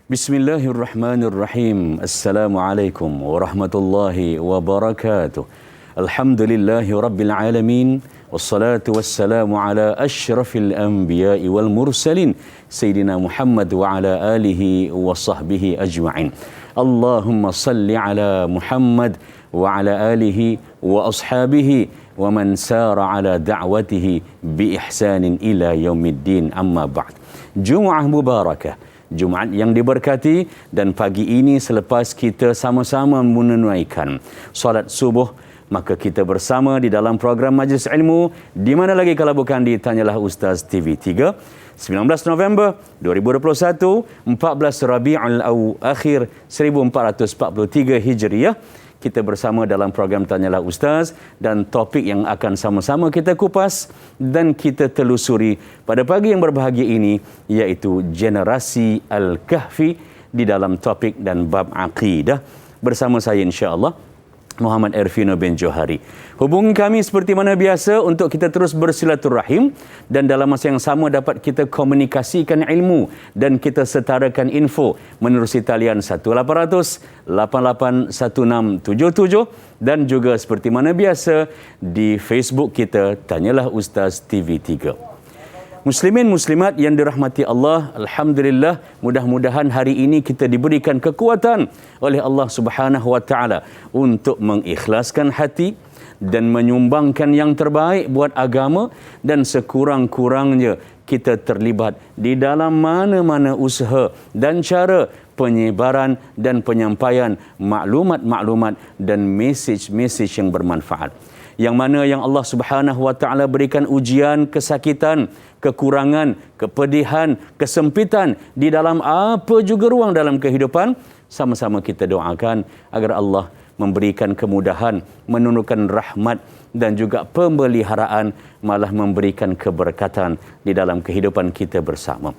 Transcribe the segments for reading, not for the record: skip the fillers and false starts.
Bismillahirrahmanirrahim. Assalamualaikum warahmatullahi wabarakatuh. Alhamdulillahi rabbil alamin. Wassalatu wassalamu ala asyrafil anbiya'i wal mursalin. Sayyidina Muhammad wa ala alihi wa sahbihi ajma'in. Allahumma salli ala Muhammad wa ala alihi wa ashabihi wa man sara ala da'watihi bi ihsanin ila yaumiddin, amma ba'd. Jumu'ah mubarakah, Jumaat yang diberkati, dan pagi ini selepas kita sama-sama menunaikan solat subuh, maka kita bersama di dalam program Majlis Ilmu, di mana lagi kalau bukan di Tanyalah Ustaz TV3, 19 November 2021, 14 Rabiul Akhir 1443 Hijriah. Kita bersama dalam program Tanyalah Ustaz, dan topik yang akan sama-sama kita kupas dan kita telusuri pada pagi yang berbahagia ini iaitu generasi Al-Kahfi di dalam topik dan bab akidah. Bersama saya insya-Allah Muhammad Ervino bin Johari. Hubungi kami seperti mana biasa untuk kita terus bersilaturahim, dan dalam masa yang sama dapat kita komunikasikan ilmu dan kita setarakan info menerusi talian 1-800-881677, dan juga seperti mana biasa di Facebook kita Tanyalah Ustaz TV3. Muslimin muslimat yang dirahmati Allah, alhamdulillah, mudah-mudahan hari ini kita diberikan kekuatan oleh Allah Subhanahu wa taala untuk mengikhlaskan hati dan menyumbangkan yang terbaik buat agama, dan sekurang-kurangnya kita terlibat di dalam mana-mana usaha dan cara penyebaran dan penyampaian maklumat-maklumat dan mesej-mesej yang bermanfaat. Yang mana yang Allah Subhanahu wa taala berikan ujian, kesakitan, kekurangan, kepedihan, kesempitan di dalam apa juga ruang dalam kehidupan, sama-sama kita doakan agar Allah memberikan kemudahan, menurunkan rahmat dan juga pemeliharaan, malah memberikan keberkatan di dalam kehidupan kita bersama.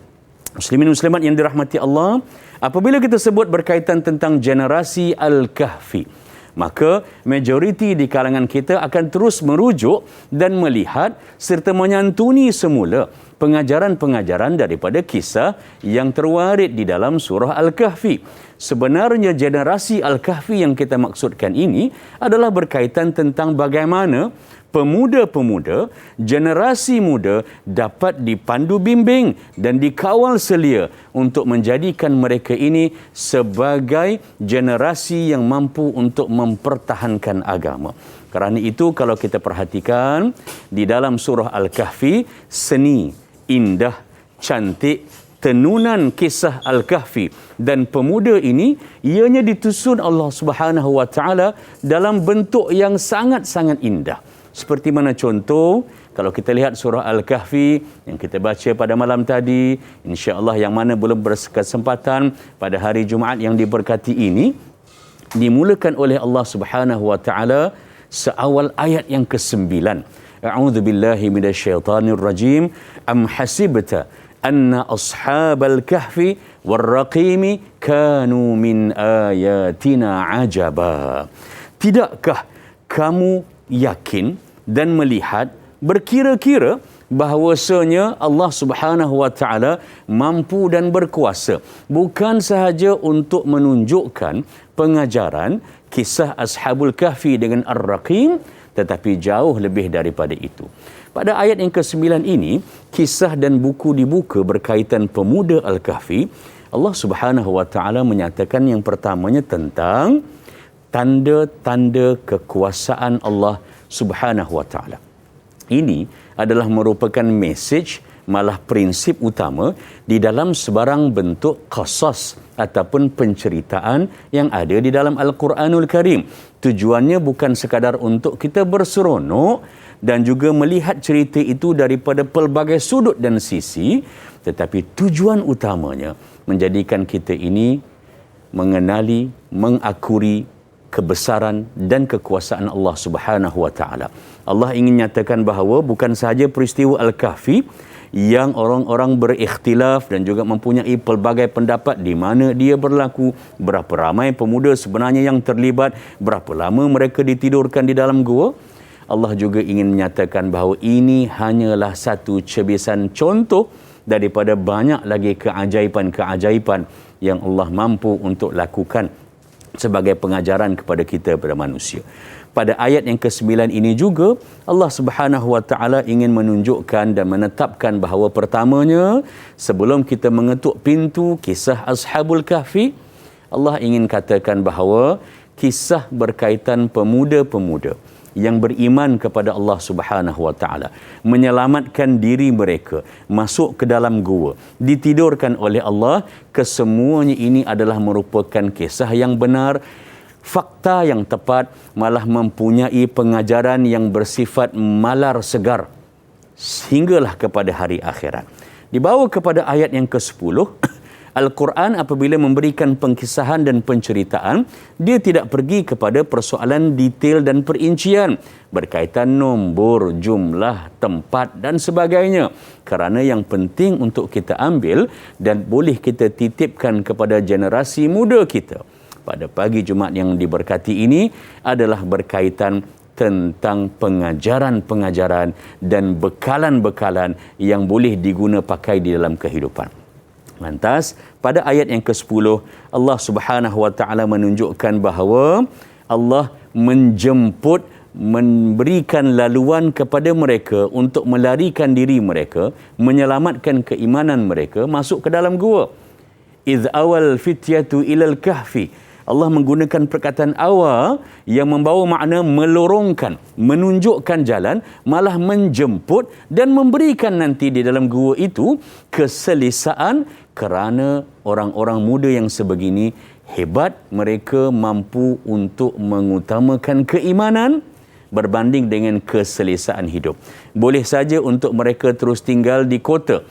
Muslimin muslimat yang dirahmati Allah, apabila kita sebut berkaitan tentang generasi Al-Kahfi, maka majoriti di kalangan kita akan terus merujuk dan melihat serta menyantuni semula pengajaran-pengajaran daripada kisah yang terwarid di dalam surah Al-Kahfi. Sebenarnya generasi Al-Kahfi yang kita maksudkan ini adalah berkaitan tentang bagaimana pemuda-pemuda, generasi muda dapat dipandu bimbing dan dikawal selia untuk menjadikan mereka ini sebagai generasi yang mampu untuk mempertahankan agama. Kerana itu kalau kita perhatikan di dalam surah Al-Kahfi, seni, indah, cantik, tenunan kisah Al-Kahfi dan pemuda ini ianya ditusun Allah Subhanahu wa taala dalam bentuk yang sangat-sangat indah. Seperti mana contoh, kalau kita lihat surah Al-Kahfi yang kita baca pada malam tadi, insya-Allah yang mana belum berkesempatan pada hari Jumaat yang diberkati ini, dimulakan oleh Allah Subhanahu wa taala seawal ayat yang ke-9. A'udzu billahi minasyaitonir rajim. Am hasibta anna ashabal kahfi warraqimi kanu min ayatina ajaba. Tidakkah kamu yakin dan melihat, berkira-kira bahawasanya Allah Subhanahu wa taala mampu dan berkuasa bukan sahaja untuk menunjukkan pengajaran kisah Ashabul Kahfi dengan Ar-Raqim, tetapi jauh lebih daripada itu. Pada ayat yang ke-9 ini, kisah dan buku dibuka berkaitan pemuda Al-Kahfi. Allah Subhanahu wa taala menyatakan yang pertamanya tentang tanda-tanda kekuasaan Allah Subhanahu wa taala. Ini adalah merupakan mesej, malah prinsip utama di dalam sebarang bentuk qasas ataupun penceritaan yang ada di dalam Al-Quranul Karim. Tujuannya bukan sekadar untuk kita berseronok dan juga melihat cerita itu daripada pelbagai sudut dan sisi, tetapi tujuan utamanya menjadikan kita ini mengenali, mengakuri kebesaran dan kekuasaan Allah Subhanahu wa taala. Allah ingin nyatakan bahawa bukan sahaja peristiwa Al-Kahfi yang orang-orang berikhtilaf dan juga mempunyai pelbagai pendapat di mana dia berlaku, berapa ramai pemuda sebenarnya yang terlibat, berapa lama mereka ditidurkan di dalam gua. Allah juga ingin menyatakan bahawa ini hanyalah satu cebisan contoh daripada banyak lagi keajaiban-keajaiban yang Allah mampu untuk lakukan sebagai pengajaran kepada kita, kepada manusia. Pada ayat yang ke-9 ini juga Allah Subhanahu Wa Taala ingin menunjukkan dan menetapkan bahawa pertamanya, sebelum kita mengetuk pintu kisah Ashabul Kahfi, Allah ingin katakan bahawa kisah berkaitan pemuda-pemuda yang beriman kepada Allah Subhanahu Wa Taala, menyelamatkan diri mereka, masuk ke dalam gua, ditidurkan oleh Allah, kesemuanya ini adalah merupakan kisah yang benar, fakta yang tepat, malah mempunyai pengajaran yang bersifat malar segar sehinggalah kepada hari akhirat. Dibawa kepada ayat yang ke-10, Al-Quran apabila memberikan pengkisahan dan penceritaan, dia tidak pergi kepada persoalan detail dan perincian berkaitan nombor, jumlah, tempat dan sebagainya. Kerana yang penting untuk kita ambil dan boleh kita titipkan kepada generasi muda kita pada pagi Jumaat yang diberkati ini adalah berkaitan tentang pengajaran-pengajaran dan bekalan-bekalan yang boleh diguna pakai di dalam kehidupan. Lantas, pada ayat yang ke-10, Allah Subhanahu Wa Taala menunjukkan bahawa Allah menjemput, memberikan laluan kepada mereka untuk melarikan diri mereka, menyelamatkan keimanan mereka masuk ke dalam gua. Idh awal fityatu ilal kahfi. Allah menggunakan perkataan awal yang membawa makna melorongkan, menunjukkan jalan, malah menjemput dan memberikan nanti di dalam gua itu keselesaan, kerana orang-orang muda yang sebegini hebat, mereka mampu untuk mengutamakan keimanan berbanding dengan keselesaan hidup. Boleh saja untuk mereka terus tinggal di kota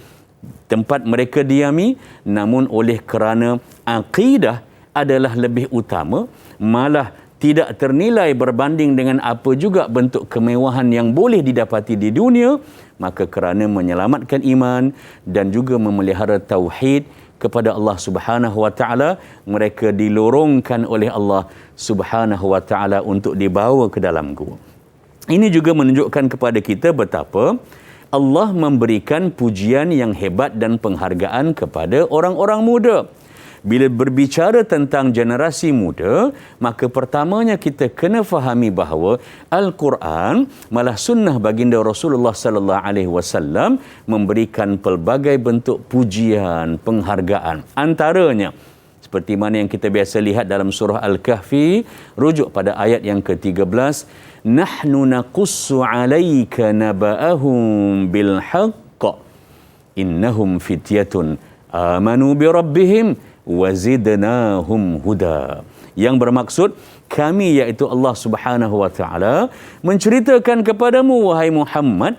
tempat mereka diami, namun oleh kerana akidah adalah lebih utama, malah tidak ternilai berbanding dengan apa juga bentuk kemewahan yang boleh didapati di dunia, maka kerana menyelamatkan iman dan juga memelihara tauhid kepada Allah Subhanahu Wa Taala, mereka dilorongkan oleh Allah Subhanahu Wa Taala untuk dibawa ke dalam gua. Ini juga menunjukkan kepada kita betapa Allah memberikan pujian yang hebat dan penghargaan kepada orang-orang muda. Bila berbicara tentang generasi muda, maka pertamanya kita kena fahami bahawa Al-Quran, malah sunnah baginda Rasulullah sallallahu alaihi wasallam memberikan pelbagai bentuk pujian, penghargaan. Antaranya seperti mana yang kita biasa lihat dalam surah Al-Kahfi, rujuk pada ayat yang ke-13, nahnu naqussu 'alaika naba'ahum bil haqq innahum fityatun amanu bi rabbihim wazidnahum huda. Yang bermaksud kami, iaitu Allah Subhanahu Wa Taala, menceritakan kepadamu wahai Muhammad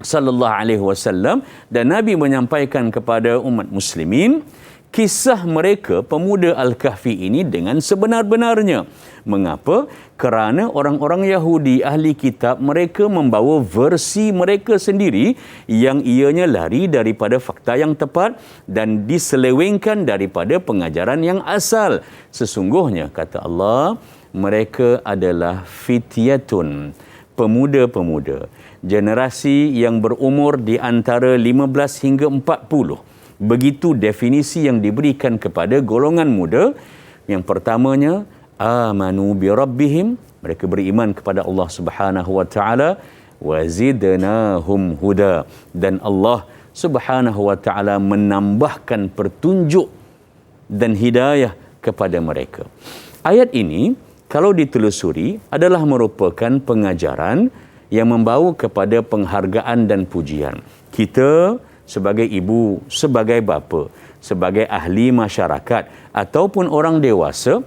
sallallahu alaihi wasallam, dan Nabi menyampaikan kepada umat muslimin kisah mereka pemuda Al-Kahfi ini dengan sebenar-benarnya. Mengapa? Kerana orang-orang Yahudi ahli kitab, mereka membawa versi mereka sendiri yang ianya lari daripada fakta yang tepat dan diselewengkan daripada pengajaran yang asal. Sesungguhnya, kata Allah, mereka adalah fityatun, pemuda-pemuda, generasi yang berumur di antara 15 hingga 40. Begitu definisi yang diberikan kepada golongan muda. Yang pertamanya, amanu bi rabbihim, mereka beriman kepada Allah Subhanahu Wa Taala, wazidnahum huda, dan Allah Subhanahu Wa Taala menambahkan petunjuk dan hidayah kepada mereka. Ayat ini kalau ditelusuri adalah merupakan pengajaran yang membawa kepada penghargaan dan pujian. Kita sebagai ibu, sebagai bapa, sebagai ahli masyarakat ataupun orang dewasa,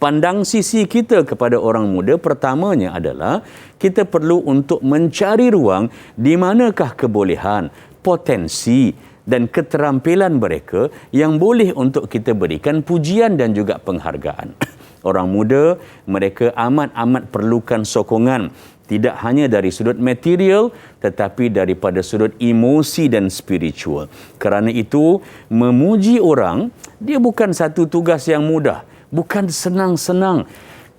pandang sisi kita kepada orang muda pertamanya adalah kita perlu untuk mencari ruang di manakah kebolehan, potensi dan keterampilan mereka yang boleh untuk kita berikan pujian dan juga penghargaan. Orang muda, mereka amat-amat perlukan sokongan, tidak hanya dari sudut material tetapi daripada sudut emosi dan spiritual. Kerana itu, memuji orang, dia bukan satu tugas yang mudah, bukan senang-senang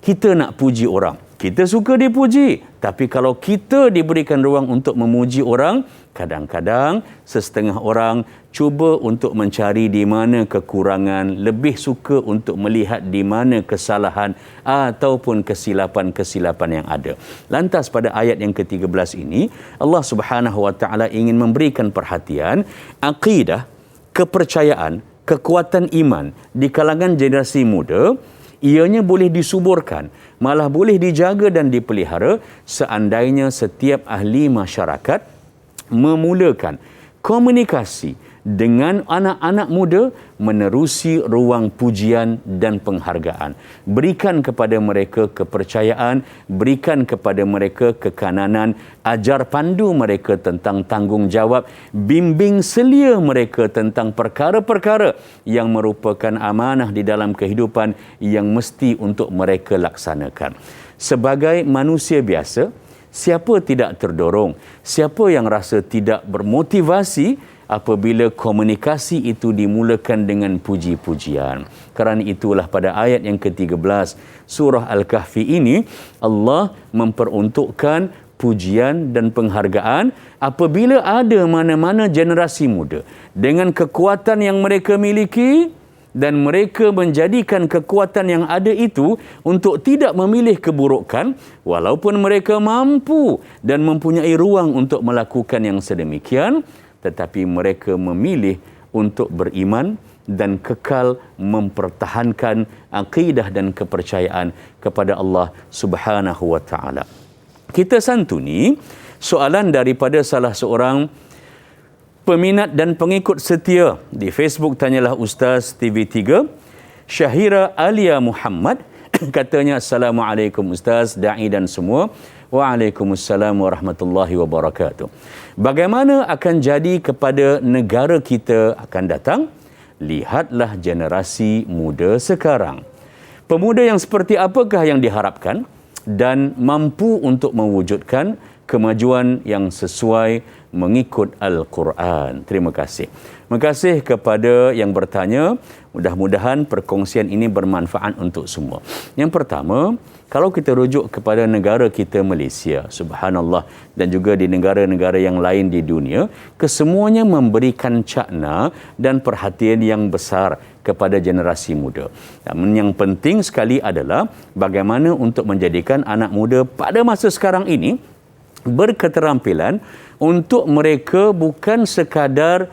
kita nak puji orang. Kita suka dipuji, tapi kalau kita diberikan ruang untuk memuji orang, kadang-kadang setengah orang cuba untuk mencari di mana kekurangan, lebih suka untuk melihat di mana kesalahan ataupun kesilapan-kesilapan yang ada. Lantas pada ayat yang ke-13 ini, Allah Subhanahu Wa Taala ingin memberikan perhatian akidah, kepercayaan, kekuatan iman di kalangan generasi muda. Ianya boleh disuburkan, malah boleh dijaga dan dipelihara seandainya setiap ahli masyarakat memulakan komunikasi dengan anak-anak muda menerusi ruang pujian dan penghargaan. Berikan kepada mereka kepercayaan, berikan kepada mereka kekanan, ajar pandu mereka tentang tanggungjawab, bimbing selia mereka tentang perkara-perkara yang merupakan amanah di dalam kehidupan yang mesti untuk mereka laksanakan. Sebagai manusia biasa, siapa tidak terdorong, siapa yang rasa tidak bermotivasi apabila komunikasi itu dimulakan dengan puji-pujian. Kerana itulah pada ayat yang ke-13 surah Al-Kahfi ini, Allah memperuntukkan pujian dan penghargaan apabila ada mana-mana generasi muda dengan kekuatan yang mereka miliki dan mereka menjadikan kekuatan yang ada itu untuk tidak memilih keburukan walaupun mereka mampu dan mempunyai ruang untuk melakukan yang sedemikian, tetapi mereka memilih untuk beriman dan kekal mempertahankan akidah dan kepercayaan kepada Allah Subhanahu Wa Taala. Kita santuni soalan daripada salah seorang peminat dan pengikut setia di Facebook Tanyalah Ustaz TV3, Syahira Alia Muhammad. Katanya, Assalamualaikum Ustaz, da'i dan semua. Waalaikumsalam warahmatullahi wabarakatuh. Bagaimana akan jadi kepada negara kita akan datang? Lihatlah generasi muda sekarang. Pemuda yang seperti apakah yang diharapkan dan mampu untuk mewujudkan kemajuan yang sesuai mengikut Al-Quran. Terima kasih. Terima kasih kepada yang bertanya. Mudah-mudahan perkongsian ini bermanfaat untuk semua. Yang pertama, kalau kita rujuk kepada negara kita Malaysia, subhanallah, dan juga di negara-negara yang lain di dunia, kesemuanya memberikan cakna dan perhatian yang besar kepada generasi muda. Namun yang penting sekali adalah bagaimana untuk menjadikan anak muda pada masa sekarang ini berketerampilan untuk mereka bukan sekadar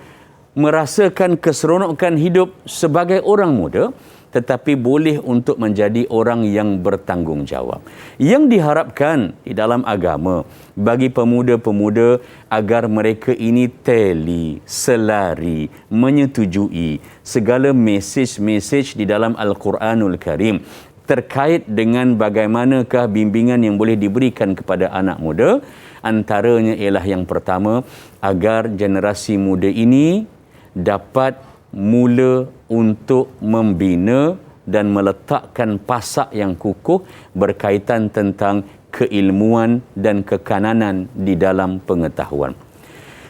merasakan keseronokan hidup sebagai orang muda, tetapi boleh untuk menjadi orang yang bertanggungjawab. Yang diharapkan di dalam agama bagi pemuda-pemuda agar mereka ini teli, selari, menyetujui segala mesej-mesej di dalam Al-Quranul Karim terkait dengan bagaimanakah bimbingan yang boleh diberikan kepada anak muda. Antaranya ialah yang pertama, agar generasi muda ini dapat mula untuk membina dan meletakkan pasak yang kukuh berkaitan tentang keilmuan dan kekananan di dalam pengetahuan.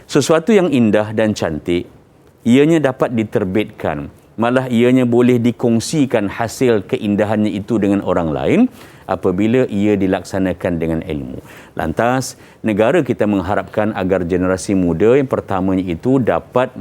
Sesuatu yang indah dan cantik, ianya dapat diterbitkan, malah ianya boleh dikongsikan hasil keindahannya itu dengan orang lain apabila ia dilaksanakan dengan ilmu. Lantas, negara kita mengharapkan agar generasi muda yang pertamanya itu dapat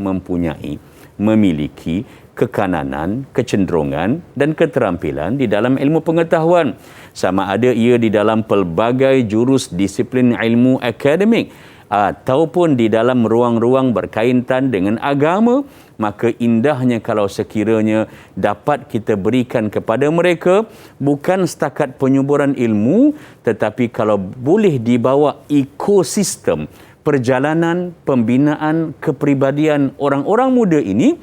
memiliki kekananan, kecenderungan dan keterampilan di dalam ilmu pengetahuan. Sama ada ia di dalam pelbagai jurus disiplin ilmu akademik ataupun di dalam ruang-ruang berkaitan dengan agama, maka indahnya kalau sekiranya dapat kita berikan kepada mereka bukan setakat penyuburan ilmu, tetapi kalau boleh dibawa ekosistem perjalanan pembinaan kepribadian orang-orang muda ini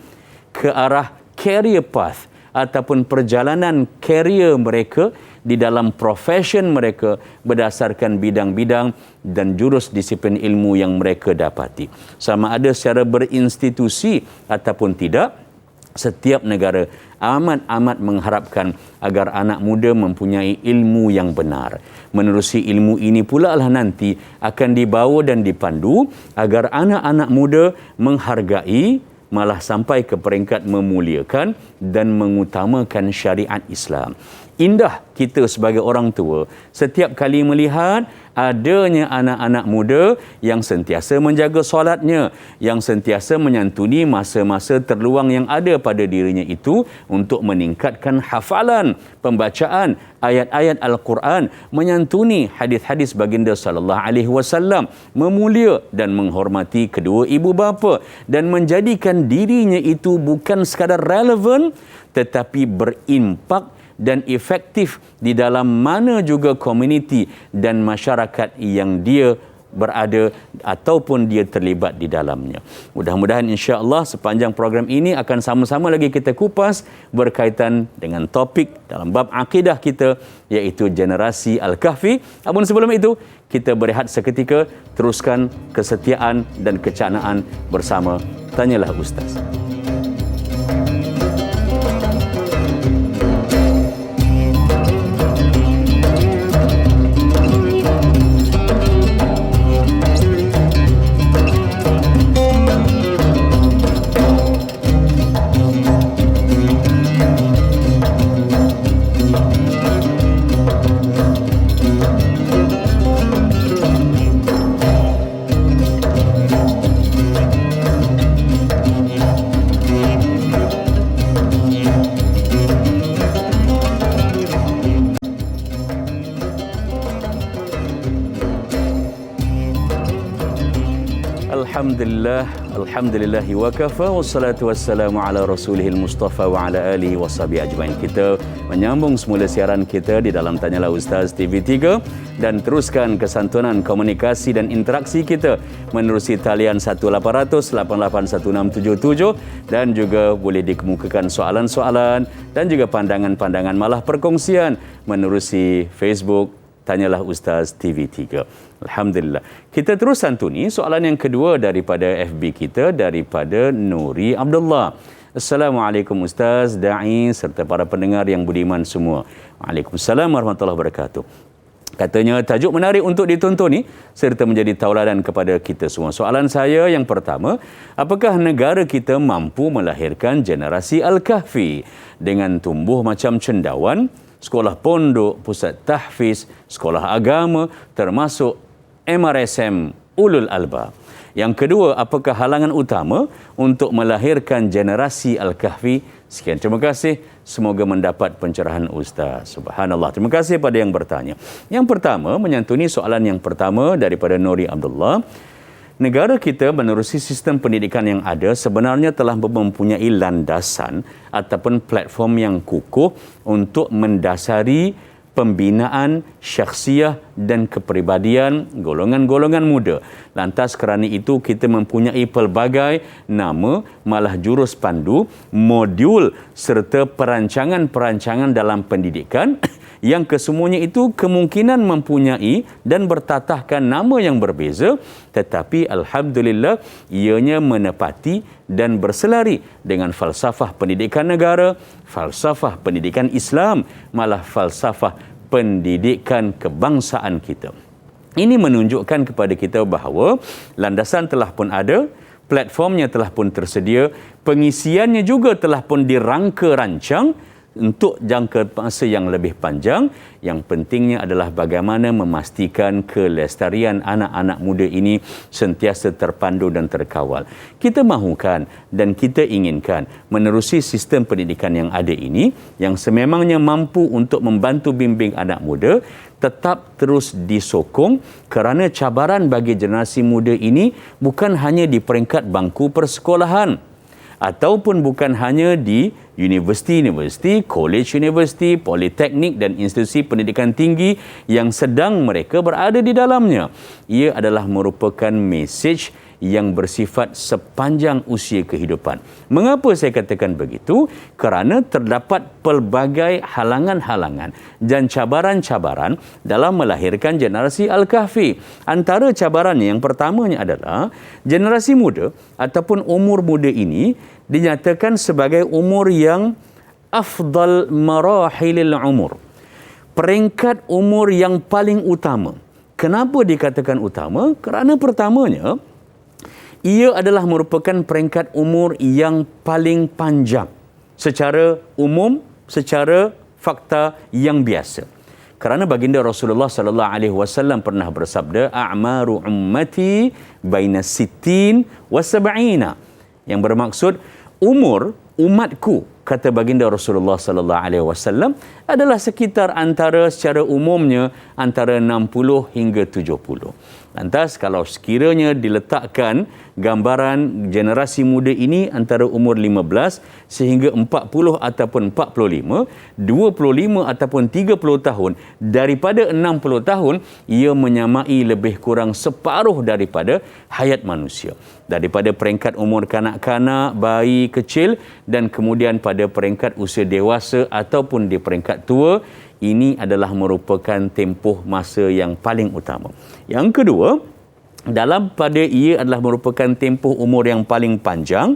ke arah career path ataupun perjalanan career mereka di dalam profession mereka berdasarkan bidang-bidang dan jurus disiplin ilmu yang mereka dapati. Sama ada secara berinstitusi ataupun tidak, setiap negara amat-amat mengharapkan agar anak muda mempunyai ilmu yang benar. Menerusi ilmu ini pula lah nanti akan dibawa dan dipandu agar anak-anak muda menghargai, malah sampai ke peringkat memuliakan dan mengutamakan syariat Islam. indah kita sebagai orang tua setiap kali melihat adanya anak-anak muda yang sentiasa menjaga solatnya, yang sentiasa menyantuni masa-masa terluang yang ada pada dirinya itu untuk meningkatkan hafalan, pembacaan ayat-ayat Al-Quran, menyantuni hadis-hadis baginda sallallahu alaihi wasallam, memulia dan menghormati kedua ibu bapa dan menjadikan dirinya itu bukan sekadar relevan tetapi berimpak dan efektif di dalam mana juga komuniti dan masyarakat yang dia berada ataupun dia terlibat di dalamnya. Mudah-mudahan insya-Allah sepanjang program ini akan sama-sama lagi kita kupas berkaitan dengan topik dalam bab akidah kita iaitu generasi Al-Kahfi. Namun sebelum itu kita berehat seketika, teruskan kesetiaan dan kecanaan bersama Tanyalah Ustaz. Alhamdulillahi wa kafa wassalatu wassalamu ala rasulihil mustafa wa ala alihi wa sahbihi ajmain. Kita menyambung semula siaran kita di dalam Tanyalah Ustaz TV3 dan teruskan kesantunan komunikasi dan interaksi kita menerusi talian 1-800-881677 dan juga boleh dikemukakan soalan-soalan dan juga pandangan-pandangan malah perkongsian menerusi Facebook Tanyalah Ustaz TV3. Alhamdulillah. Kita terus santuni soalan yang kedua daripada FB kita, daripada Nuri Abdullah. Assalamualaikum Ustaz, da'i serta para pendengar yang budiman semua. Waalaikumsalam warahmatullahi wabarakatuh. Katanya tajuk menarik untuk ditontoni serta menjadi tauladan kepada kita semua. Soalan saya yang pertama, apakah negara kita mampu melahirkan generasi Al-Kahfi dengan tumbuh macam cendawan, sekolah pondok, pusat tahfiz, sekolah agama, termasuk MRSM Ulul Albab? Yang kedua, apakah halangan utama untuk melahirkan generasi Al-Kahfi? Sekian, terima kasih. Semoga mendapat pencerahan Ustaz. Subhanallah. Terima kasih pada yang bertanya. Yang pertama, menyantuni soalan yang pertama daripada Nuri Abdullah. Negara kita menerusi sistem pendidikan yang ada sebenarnya telah mempunyai landasan ataupun platform yang kukuh untuk mendasari pembinaan syakhsiah dan kepribadian golongan-golongan muda. Lantas kerana itu kita mempunyai pelbagai nama, malah jurus pandu, modul serta perancangan-perancangan dalam pendidikan yang kesemuanya itu kemungkinan mempunyai dan bertatahkan nama yang berbeza, tetapi alhamdulillah ianya menepati dan berselari dengan falsafah pendidikan negara, falsafah pendidikan Islam, malah falsafah pendidikan kebangsaan kita. Ini menunjukkan kepada kita bahawa landasan telah pun ada, platformnya telah pun tersedia, pengisiannya juga telah pun dirangka rancang untuk jangka masa yang lebih panjang. Yang pentingnya adalah bagaimana memastikan kelestarian anak-anak muda ini sentiasa terpandu dan terkawal. Kita mahukan dan kita inginkan menerusi sistem pendidikan yang ada ini, yang sememangnya mampu untuk membantu bimbing anak muda, tetap terus disokong kerana cabaran bagi generasi muda ini bukan hanya di peringkat bangku persekolahan ataupun bukan hanya di universiti, college universiti, politeknik dan institusi pendidikan tinggi yang sedang mereka berada di dalamnya. Ia adalah merupakan mesej yang bersifat sepanjang usia kehidupan. Mengapa saya katakan begitu? Kerana terdapat pelbagai halangan-halangan dan cabaran-cabaran dalam melahirkan generasi Al-Kahfi. Antara cabarannya yang pertamanya adalah generasi muda ataupun umur muda ini dinyatakan sebagai umur yang afdal marahilil umur. Peringkat umur yang paling utama. Kenapa dikatakan utama? Kerana pertamanya, ia adalah merupakan peringkat umur yang paling panjang secara umum, secara fakta yang biasa. Kerana baginda Rasulullah sallallahu alaihi wasallam pernah bersabda, a'maru ummati baina sittin wa sab'ina, yang bermaksud umur umatku, kata baginda Rasulullah sallallahu alaihi wasallam, adalah sekitar secara umumnya antara 60 hingga 70. Lantas kalau sekiranya diletakkan gambaran generasi muda ini antara umur 15 sehingga 40 ataupun 45, 25 ataupun 30 tahun, daripada 60 tahun, ia menyamai lebih kurang separuh daripada hayat manusia. Daripada peringkat umur kanak-kanak, bayi kecil, dan kemudian pada peringkat usia dewasa ataupun di peringkat tua, ini adalah merupakan tempoh masa yang paling utama. Yang kedua, ia adalah merupakan tempoh umur yang paling panjang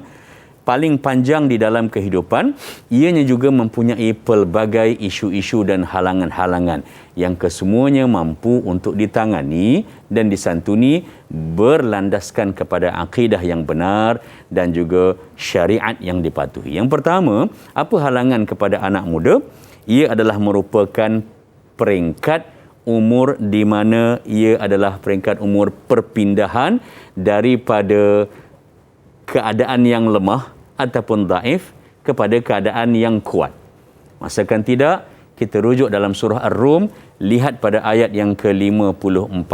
di dalam kehidupan. Ianya juga mempunyai pelbagai isu-isu dan halangan-halangan yang kesemuanya mampu untuk ditangani dan disantuni berlandaskan kepada akidah yang benar dan juga syariat yang dipatuhi. Yang pertama, apa halangan kepada anak muda? Ia adalah merupakan peringkat umur di mana ia adalah peringkat umur perpindahan daripada keadaan yang lemah ataupun daif kepada keadaan yang kuat. Masakan tidak, kita rujuk dalam surah Ar-Rum, lihat pada ayat yang ke-54.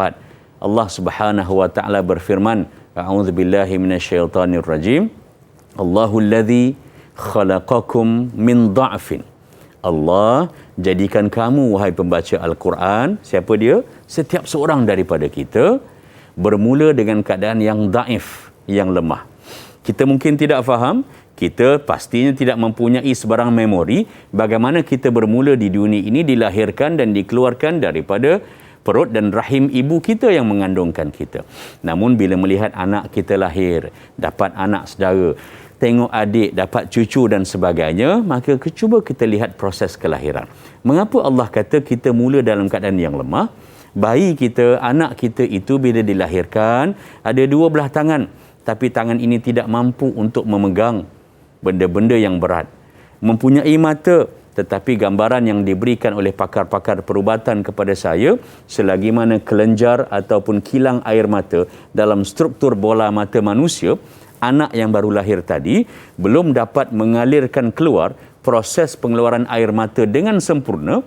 Allah Subhanahu wa taala berfirman, a'udzubillahi minasyaitonirrajim. Allahul ladzi khalaqakum min dha'fin. Allah jadikan kamu, wahai pembaca Al-Quran, siapa dia? Setiap seorang daripada kita bermula dengan keadaan yang daif, yang lemah. Kita mungkin tidak faham, kita pastinya tidak mempunyai sebarang memori bagaimana kita bermula di dunia ini, dilahirkan dan dikeluarkan daripada perut dan rahim ibu kita yang mengandungkan kita. Namun bila melihat anak kita lahir, dapat anak saudara, tengok adik, dapat cucu dan sebagainya, maka cuba kita lihat proses kelahiran. Mengapa Allah kata kita mula dalam keadaan yang lemah? Bayi kita, anak kita itu bila dilahirkan, ada dua belah tangan. Tapi tangan ini tidak mampu untuk memegang benda-benda yang berat. Mempunyai mata, tetapi gambaran yang diberikan oleh pakar-pakar perubatan kepada saya, selagi mana kelenjar ataupun kilang air mata dalam struktur bola mata manusia, anak yang baru lahir tadi belum dapat mengalirkan keluar proses pengeluaran air mata dengan sempurna.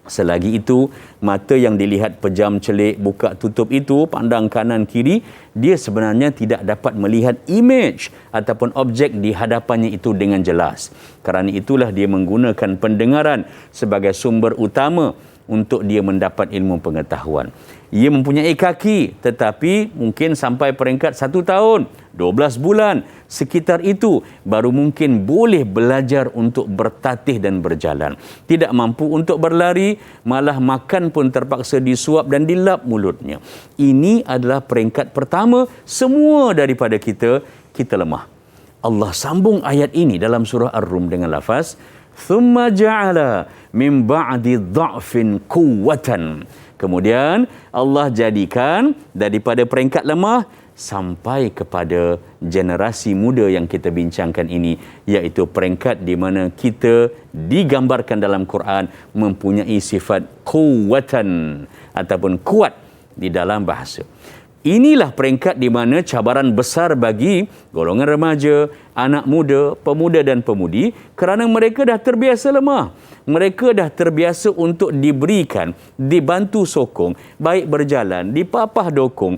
Selagi itu, mata yang dilihat pejam celik, buka tutup itu, pandang kanan kiri, dia sebenarnya tidak dapat melihat image ataupun objek di hadapannya itu dengan jelas. Kerana itulah dia menggunakan pendengaran sebagai sumber utama untuk dia mendapat ilmu pengetahuan. Ia mempunyai kaki, tetapi mungkin sampai peringkat 1 tahun, 12 bulan, sekitar itu baru mungkin boleh belajar untuk bertatih dan berjalan. Tidak mampu untuk berlari, malah makan pun terpaksa disuap dan dilap mulutnya. Ini adalah peringkat pertama, semua daripada kita lemah. Allah sambung ayat ini dalam surah Ar-Rum dengan lafaz, "Thumma ja'ala min ba'di dha'fin quwwatan." Kemudian Allah jadikan daripada peringkat lemah sampai kepada generasi muda yang kita bincangkan ini, iaitu peringkat di mana kita digambarkan dalam Quran mempunyai sifat quwwatan ataupun kuat di dalam bahasa. Inilah peringkat di mana cabaran besar bagi golongan remaja, anak muda, pemuda dan pemudi, kerana mereka dah terbiasa lemah. Mereka dah terbiasa untuk diberikan, dibantu sokong, baik berjalan, dipapah dokong,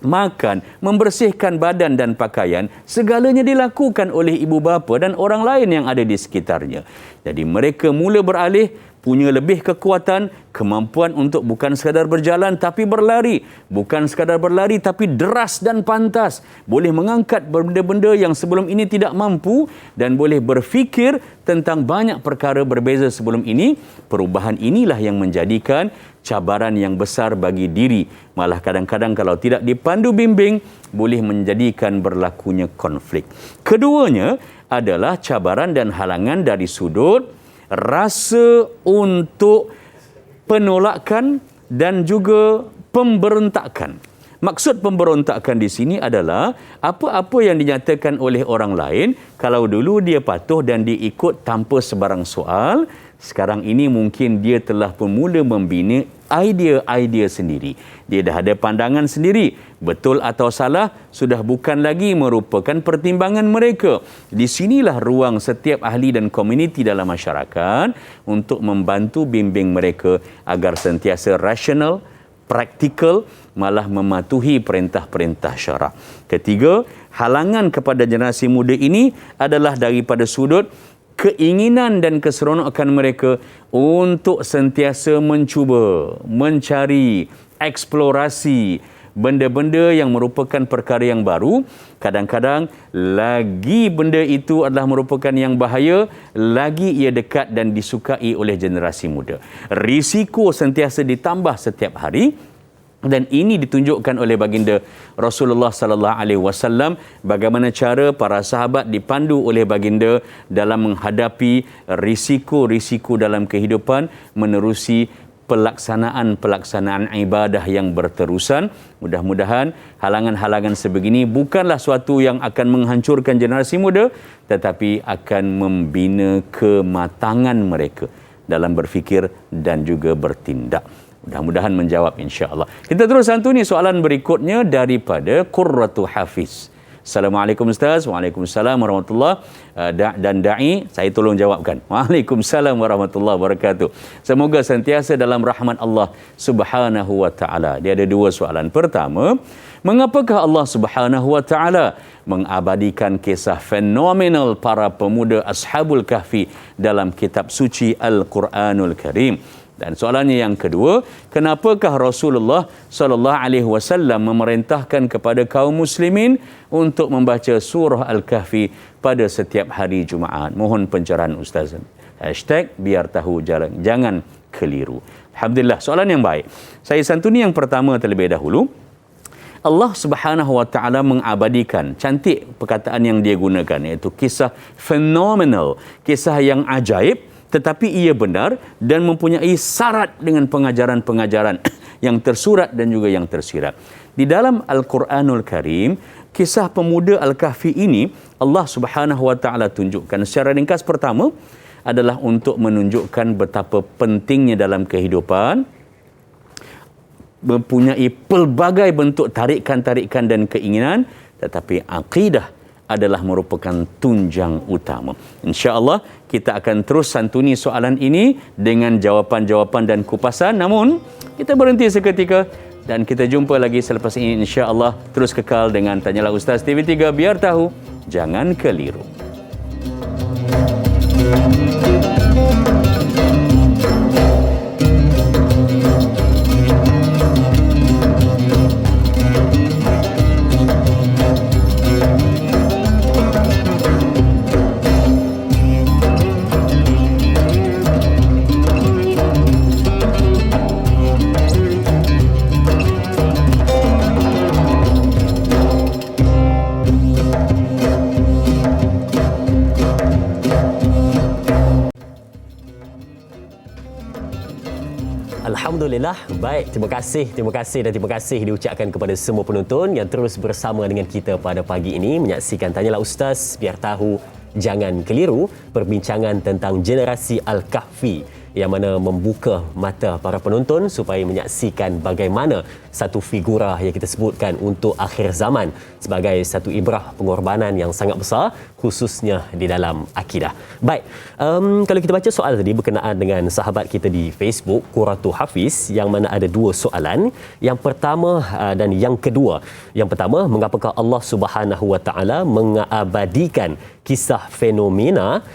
makan, membersihkan badan dan pakaian, segalanya dilakukan oleh ibu bapa dan orang lain yang ada di sekitarnya. Jadi mereka mula beralih, punya lebih kekuatan, kemampuan untuk bukan sekadar berjalan tapi berlari, bukan sekadar berlari tapi deras dan pantas, boleh mengangkat benda-benda yang sebelum ini tidak mampu dan boleh berfikir tentang banyak perkara berbeza sebelum ini. Perubahan inilah yang menjadikan cabaran yang besar bagi diri, malah kadang-kadang kalau tidak dipandu bimbing boleh menjadikan berlakunya konflik. Keduanya adalah cabaran dan halangan dari sudut rasa untuk penolakan dan juga pemberontakan. Maksud pemberontakan di sini adalah apa-apa yang dinyatakan oleh orang lain, kalau dulu dia patuh dan diikut tanpa sebarang soal, sekarang ini mungkin dia telah pun mula membina idea-idea sendiri. Dia dah ada pandangan sendiri. Betul atau salah sudah bukan lagi merupakan pertimbangan mereka. Di sinilah ruang setiap ahli dan komuniti dalam masyarakat untuk membantu bimbing mereka agar sentiasa rasional, praktikal, malah mematuhi perintah-perintah syarak. Ketiga, halangan kepada generasi muda ini adalah daripada sudut keinginan dan keseronokan mereka untuk sentiasa mencuba, mencari, eksplorasi benda-benda yang merupakan perkara yang baru. Kadang-kadang lagi benda itu adalah merupakan yang bahaya, lagi ia dekat dan disukai oleh generasi muda. Risiko sentiasa ditambah setiap hari. Dan ini ditunjukkan oleh baginda Rasulullah sallallahu alaihi wasallam bagaimana cara para sahabat dipandu oleh baginda dalam menghadapi risiko-risiko dalam kehidupan menerusi pelaksanaan ibadah yang berterusan. Mudah-mudahan halangan-halangan sebegini bukanlah suatu yang akan menghancurkan generasi muda, tetapi akan membina kematangan mereka dalam berfikir dan juga bertindak. Mudah-mudahan menjawab insya-Allah. Kita terus santuni soalan berikutnya daripada Qurratu Hafiz. Assalamualaikum Ustaz. Waalaikumsalam warahmatullahi dan da'i, saya tolong jawabkan. Waalaikumsalam warahmatullahi wabarakatuh. Semoga sentiasa dalam rahmat Allah Subhanahu wa taala. Dia ada dua soalan. Pertama, mengapakah Allah Subhanahu wa taala mengabadikan kisah fenomenal para pemuda Ashabul Kahfi dalam kitab suci Al-Quranul Karim? Dan soalannya yang kedua, kenapakah Rasulullah sallallahu alaihi wasallam memerintahkan kepada kaum muslimin untuk membaca surah Al-Kahfi pada setiap hari Jumaat? Mohon pencerahan Ustaz. #biar tahu jangan keliru. Alhamdulillah, soalan yang baik. Saya santuni yang pertama terlebih dahulu. Allah Subhanahu wa taala mengabadikan, cantik perkataan yang dia gunakan, iaitu kisah fenomenal, kisah yang ajaib, tetapi ia benar dan mempunyai syarat dengan pengajaran-pengajaran yang tersurat dan juga yang tersirat. Di dalam Al-Quranul Karim, kisah pemuda Al-Kahfi ini Allah Subhanahu wa taala tunjukkan secara ringkas. Pertama adalah untuk menunjukkan betapa pentingnya dalam kehidupan mempunyai pelbagai bentuk tarikan-tarikan dan keinginan, tetapi akidah adalah merupakan tunjang utama. Insya-Allah kita akan terus santuni soalan ini dengan jawapan-jawapan dan kupasan. Namun kita berhenti seketika dan kita jumpa lagi selepas ini insya-Allah. Terus kekal dengan Tanyalah Ustaz TV3, biar tahu jangan keliru. Alhamdulillah, baik. Terima kasih dan terima kasih diucapkan kepada semua penonton yang terus bersama dengan kita pada pagi ini menyaksikan Tanyalah Ustaz, biar tahu jangan keliru, perbincangan tentang generasi Al-Kahfi yang mana membuka mata para penonton supaya menyaksikan bagaimana satu figura yang kita sebutkan untuk akhir zaman sebagai satu ibrah pengorbanan yang sangat besar, khususnya di dalam akidah. Baik, kalau kita baca soal tadi berkenaan dengan sahabat kita di Facebook, Qurratu Hafiz, yang mana ada dua soalan. Yang pertama dan yang kedua. Yang pertama, mengapakah Allah Subhanahu wa taala mengabadikan kisah fenomena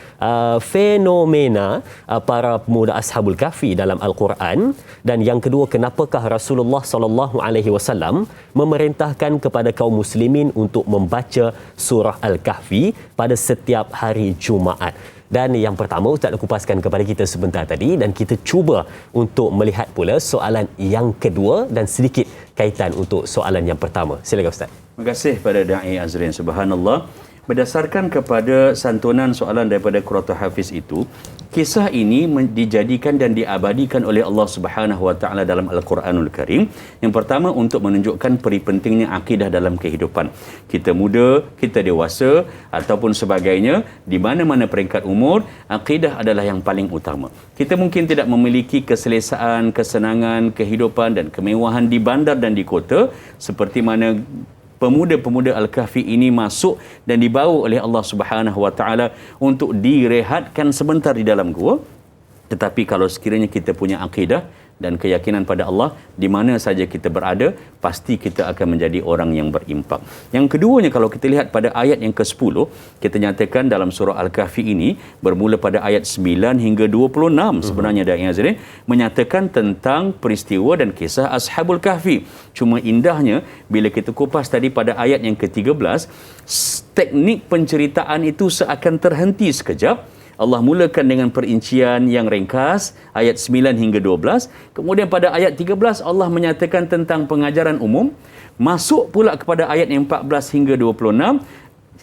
para pemuda Ashabul Kahfi dalam Al-Quran? Dan yang kedua, kenapakah Rasulullah sallallahu alaihi wasallam memerintahkan kepada kaum muslimin untuk membaca surah Al-Kahfi pada setiap hari Jumaat? Dan yang pertama Ustaz nak kupaskan kepada kita sebentar tadi, dan kita cuba untuk melihat pula soalan yang kedua dan sedikit kaitan untuk soalan yang pertama. Silakan Ustaz. Terima kasih pada Da'i Azrin. Subhanallah. Berdasarkan kepada santunan soalan daripada Qurratu Hafiz itu, Kisah ini dijadikan dan diabadikan oleh Allah Subhanahu Wa Taala dalam Al-Quranul Karim. Yang pertama untuk menunjukkan peri pentingnya akidah dalam kehidupan. Kita muda, kita dewasa ataupun sebagainya, di mana-mana peringkat umur, akidah adalah yang paling utama. Kita mungkin tidak memiliki keselesaan, kesenangan, kehidupan dan kemewahan di bandar dan di kota seperti mana pemuda-pemuda Al-Kahfi ini masuk dan dibawa oleh Allah Subhanahu Wa Taala untuk direhatkan sebentar di dalam gua. Tetapi kalau sekiranya kita punya akidah dan keyakinan pada Allah, di mana saja kita berada, pasti kita akan menjadi orang yang berimpak. Yang keduanya, kalau kita lihat pada ayat yang ke-10, kita nyatakan dalam surah Al-Kahfi ini, bermula pada ayat 9 hingga 26 sebenarnya Da'i Azrin, menyatakan tentang peristiwa dan kisah Ashabul Kahfi. Cuma indahnya, bila kita kupas tadi pada ayat yang ke-13, teknik penceritaan itu seakan terhenti sekejap. Allah mulakan dengan perincian yang ringkas, ayat 9 hingga 12. Kemudian pada ayat 13, Allah menyatakan tentang pengajaran umum. Masuk pula kepada ayat yang 14 hingga 26.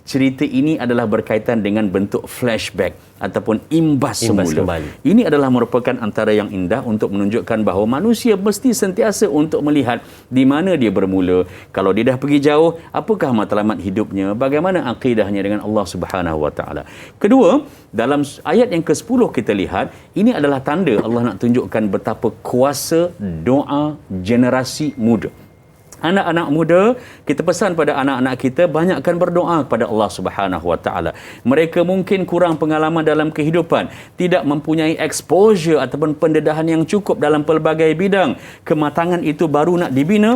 Cerita ini adalah berkaitan dengan bentuk flashback ataupun imbas semula. Kembali. Ini adalah merupakan antara yang indah untuk menunjukkan bahawa manusia mesti sentiasa untuk melihat di mana dia bermula. Kalau dia dah pergi jauh, apakah matlamat hidupnya? Bagaimana akidahnya dengan Allah Subhanahu Wa Taala? Kedua, dalam ayat yang ke-10 kita lihat, ini adalah tanda Allah nak tunjukkan betapa kuasa doa generasi muda. Anak-anak muda, kita pesan pada anak-anak kita banyakkan berdoa kepada Allah Subhanahu Wa Taala. Mereka mungkin kurang pengalaman dalam kehidupan, tidak mempunyai exposure ataupun pendedahan yang cukup dalam pelbagai bidang. Kematangan itu baru nak dibina.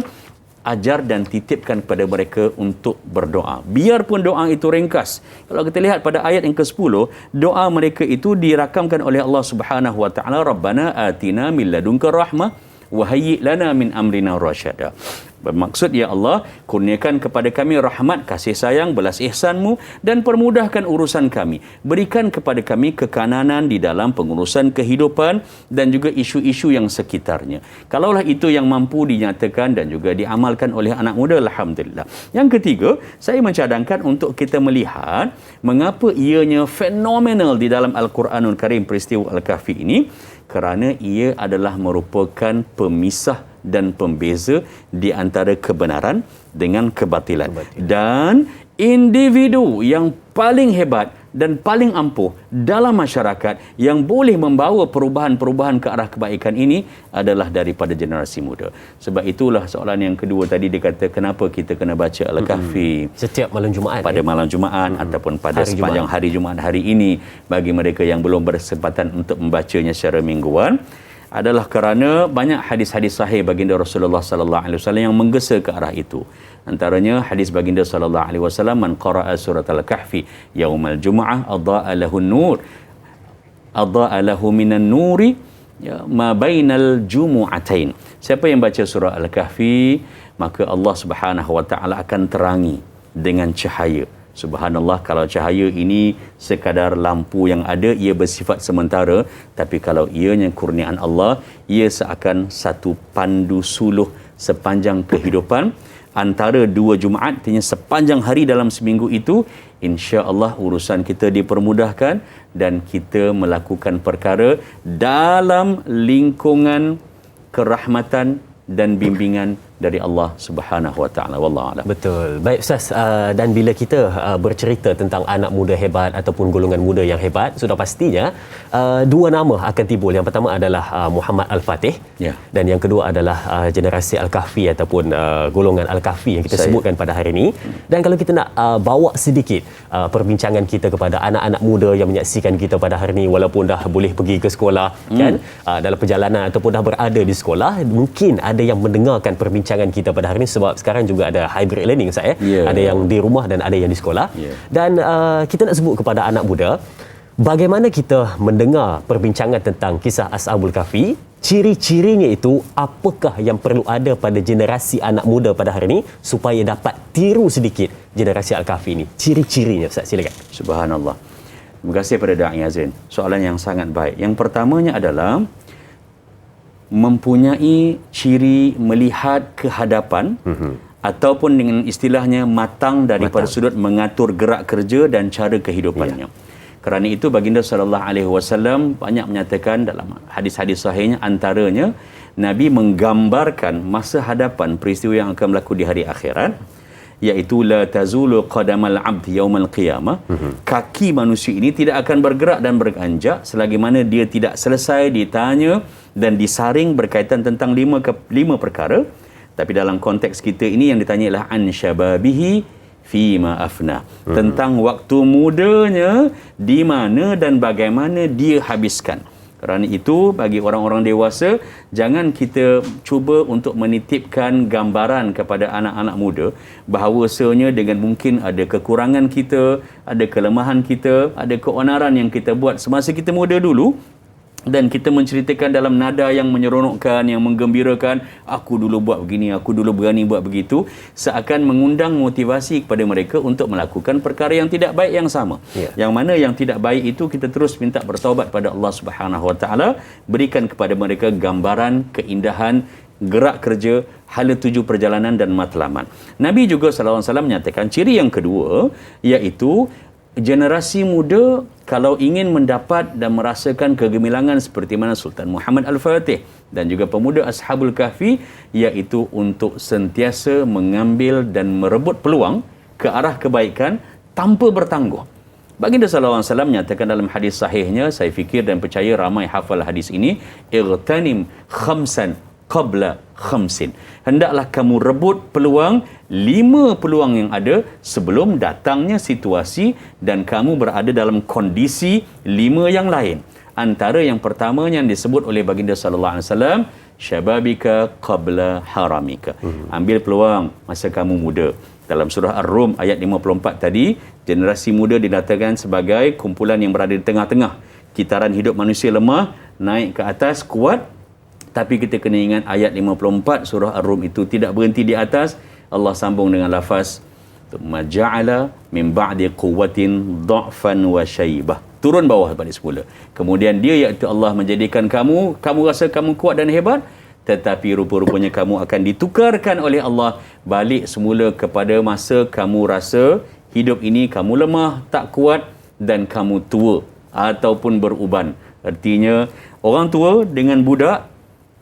Ajar dan titipkan kepada mereka untuk berdoa. Biarpun doa itu ringkas. Kalau kita lihat pada ayat yang ke-10, doa mereka itu dirakamkan oleh Allah Subhanahu Wa Taala, Rabbana atina min ladunka rahmah wa hayyi' lana min amrina rasyada. Bermaksud, ya Allah, kurniakan kepada kami rahmat, kasih sayang, belas ihsan-Mu dan permudahkan urusan kami. Berikan kepada kami kekananan di dalam pengurusan kehidupan dan juga isu-isu yang sekitarnya. Kalaulah itu yang mampu dinyatakan dan juga diamalkan oleh anak muda, alhamdulillah. Yang ketiga, saya mencadangkan untuk kita melihat mengapa ianya fenomenal di dalam Al-Quranul Karim peristiwa Al-Kahfi ini, kerana ia adalah merupakan pemisah dan pembeza di antara kebenaran dengan kebatilan. Dan individu yang paling hebat dan paling ampuh dalam masyarakat yang boleh membawa perubahan-perubahan ke arah kebaikan ini adalah daripada generasi muda. Sebab itulah soalan yang kedua tadi, dia kata kenapa kita kena baca Al-Kahfi setiap malam Jumaat, pada malam Jumaat ataupun pada sepanjang hari Jumaat hari ini, bagi mereka yang belum bersempatan untuk membacanya secara mingguan, adalah kerana banyak hadis-hadis sahih baginda Rasulullah sallallahu alaihi wasallam yang menggesa ke arah itu. Antaranya hadis baginda sallallahu alaihi wasallam, man qara'a surat al-kahfi yaumal jumu'ah adha'a lahu an-nur adha'a lahu minan nuri ma bainal jumu'atain. Siapa yang baca surah al-kahfi, maka Allah Subhanahu wa taala akan terangi dengan cahaya. Subhanallah, kalau cahaya ini sekadar lampu yang ada, ia bersifat sementara. Tapi kalau ianya kurniaan Allah, ia seakan satu pandu suluh sepanjang kehidupan. Antara dua Jumaat, artinya sepanjang hari dalam seminggu itu, insya-Allah urusan kita dipermudahkan dan kita melakukan perkara dalam lingkungan kerahmatan dan bimbingan dari Allah Subhanahu wa taala. Wallahu a'lam. Betul. Baik Ustaz, dan bila kita bercerita tentang anak muda hebat ataupun golongan muda yang hebat, sudah pastinya dua nama akan timbul. Yang pertama adalah Muhammad Al-Fatih, ya, dan yang kedua adalah generasi Al-Kahfi ataupun golongan Al-Kahfi yang kita sebutkan pada hari ini. Dan kalau kita nak bawa sedikit perbincangan kita kepada anak-anak muda yang menyaksikan kita pada hari ini, walaupun dah boleh pergi ke sekolah kan, dalam perjalanan ataupun dah berada di sekolah, mungkin ada yang mendengarkan perbincangan kita pada hari ini, sebab sekarang juga ada hybrid learning saya. Ada yang di rumah dan ada yang di sekolah. Dan kita nak sebut kepada anak muda, bagaimana kita mendengar perbincangan tentang kisah Ashabul Kahfi, ciri-cirinya itu apakah yang perlu ada pada generasi anak muda pada hari ini supaya dapat tiru sedikit generasi Al-Kahfi ini. Ciri-cirinya Ustaz, silakan. Subhanallah. Terima kasih pada Da'i Azrin. Soalan yang sangat baik. Yang pertamanya adalah mempunyai ciri melihat ke hadapan, ataupun dengan istilahnya matang daripada sudut mengatur gerak kerja dan cara kehidupannya. Kerana itu baginda sallallahu alaihi wasallam banyak menyatakan dalam hadis-hadis sahihnya, antaranya Nabi menggambarkan masa hadapan peristiwa yang akan berlaku di hari akhirat, iaitu la tazulu qadamal abd yaumal qiyamah. Kaki manusia ini tidak akan bergerak dan beranjak selagi mana dia tidak selesai ditanya dan disaring berkaitan tentang lima perkara. Tapi dalam konteks kita ini yang ditanya ialah an syababihi fima afna, tentang waktu mudanya di mana dan bagaimana dia habiskan. Kerana itu bagi orang-orang dewasa, jangan kita cuba untuk menitipkan gambaran kepada anak-anak muda bahawasanya dengan mungkin ada kekurangan kita, ada kelemahan kita, ada keonaran yang kita buat semasa kita muda dulu, dan kita menceritakan dalam nada yang menyeronokkan, yang menggembirakan, aku dulu buat begini, aku dulu berani buat begitu, seakan mengundang motivasi kepada mereka untuk melakukan perkara yang tidak baik yang sama. Yang mana yang tidak baik itu kita terus minta bertaubat pada Allah Subhanahu Wa Taala, berikan kepada mereka gambaran keindahan gerak kerja, hala tuju perjalanan dan matlamat. Nabi juga sallallahu alaihi wasallam menyatakan ciri yang kedua, iaitu generasi muda kalau ingin mendapat dan merasakan kegemilangan seperti mana Sultan Muhammad Al-Fatih dan juga pemuda Ashabul Kahfi, iaitu untuk sentiasa mengambil dan merebut peluang ke arah kebaikan tanpa bertangguh. Baginda sallallahu alaihi wasallam menyatakan dalam hadis sahihnya, saya fikir dan percaya ramai hafal hadis ini, igtanim khamsan qabla khamsin. Hendaklah kamu rebut peluang, 5 peluang yang ada sebelum datangnya situasi dan kamu berada dalam kondisi 5 yang lain. Antara yang pertamanya yang disebut oleh baginda sallallahu alaihi wasallam, syababika qabla haramika. Ambil peluang masa kamu muda. Dalam surah Ar-Rum ayat 54 tadi, generasi muda dinamakan sebagai kumpulan yang berada di tengah-tengah. Kitaran hidup manusia lemah, naik ke atas kuat. Tapi kita kena ingat ayat 54 surah Ar-Rum itu tidak berhenti di atas. Allah sambung dengan lafaz maja'ala min ba'di quwwatin dha'fan wa syaibah. Turun bawah balik semula. Kemudian dia iaitu Allah menjadikan kamu rasa kamu kuat dan hebat, tetapi rupa-rupanya kamu akan ditukarkan oleh Allah balik semula kepada masa kamu rasa hidup ini kamu lemah, tak kuat dan kamu tua ataupun beruban. Artinya orang tua dengan budak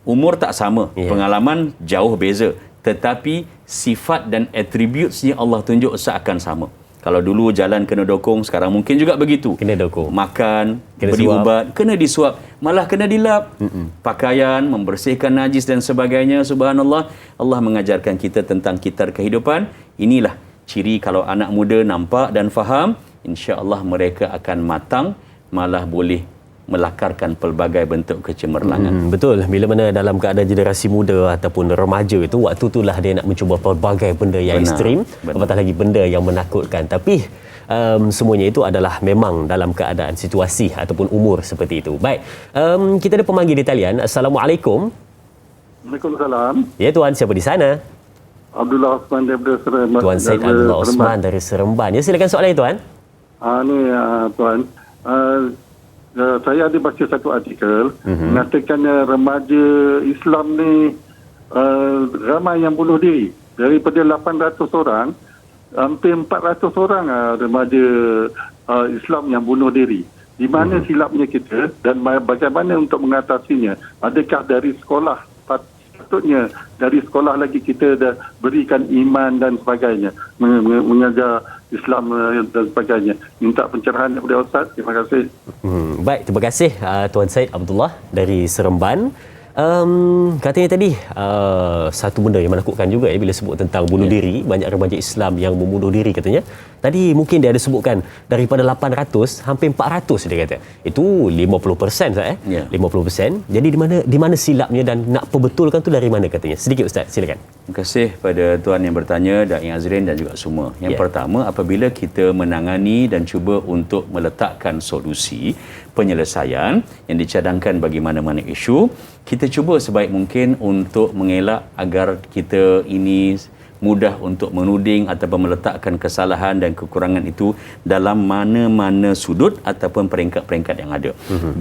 umur tak sama, pengalaman jauh beza, tetapi sifat dan attributes yang Allah tunjuk seakan sama. Kalau dulu jalan kena dokong, sekarang mungkin juga begitu. Kena dokong. Makan, kena beri suap. Ubat, kena disuap, malah kena dilap. Pakaian, membersihkan najis dan sebagainya. Subhanallah, Allah mengajarkan kita tentang kitar kehidupan. Inilah ciri kalau anak muda nampak dan faham, insya-Allah mereka akan matang, malah boleh melakarkan pelbagai bentuk kecemerlangan. Betul. Bila mana dalam keadaan generasi muda ataupun remaja itu, waktu itulah dia nak mencuba pelbagai benda yang ekstrim, apatah lagi benda yang menakutkan. Tapi semuanya itu adalah memang dalam keadaan situasi ataupun umur seperti itu. Baik, kita ada pemanggil di talian. Assalamualaikum. Waalaikumsalam. Ya tuan, siapa di sana? Abdullah Osman daripada Seremban. Tuan Syed Abdullah Osman dari Seremban. Ya, silakan soalan tuan. Tuan. Saya ada baca satu artikel mengatakan remaja Islam ni ramai yang bunuh diri. Daripada 800 orang, hampir 400 orang remaja Islam yang bunuh diri. Di mana silapnya kita dan bagaimana untuk mengatasinya? Adakah dari sekolah? Patutnya dari sekolah lagi kita dah berikan iman dan sebagainya, mengajar Islam dan sebagainya. Minta pencerahan daripada Ustaz. Terima kasih. Baik, terima kasih Tuan Syed Abdullah dari Seremban. Katanya tadi satu benda yang menakutkan juga bila sebut tentang bunuh diri. Banyak remaja Islam yang membunuh diri katanya. Tadi mungkin dia ada sebutkan daripada 800 hampir 400 dia kata. Itu 50% Ustaz 50%. Jadi di mana silapnya dan nak perbetulkan tu dari mana katanya? Sedikit Ustaz, silakan. Terima kasih pada tuan yang bertanya, Da'i Azrin dan juga semua. Yang pertama, apabila kita menangani dan cuba untuk meletakkan solusi penyelesaian yang dicadangkan bagi mana-mana isu, kita cuba sebaik mungkin untuk mengelak agar kita ini mudah untuk menuding ataupun meletakkan kesalahan dan kekurangan itu dalam mana-mana sudut ataupun peringkat-peringkat yang ada.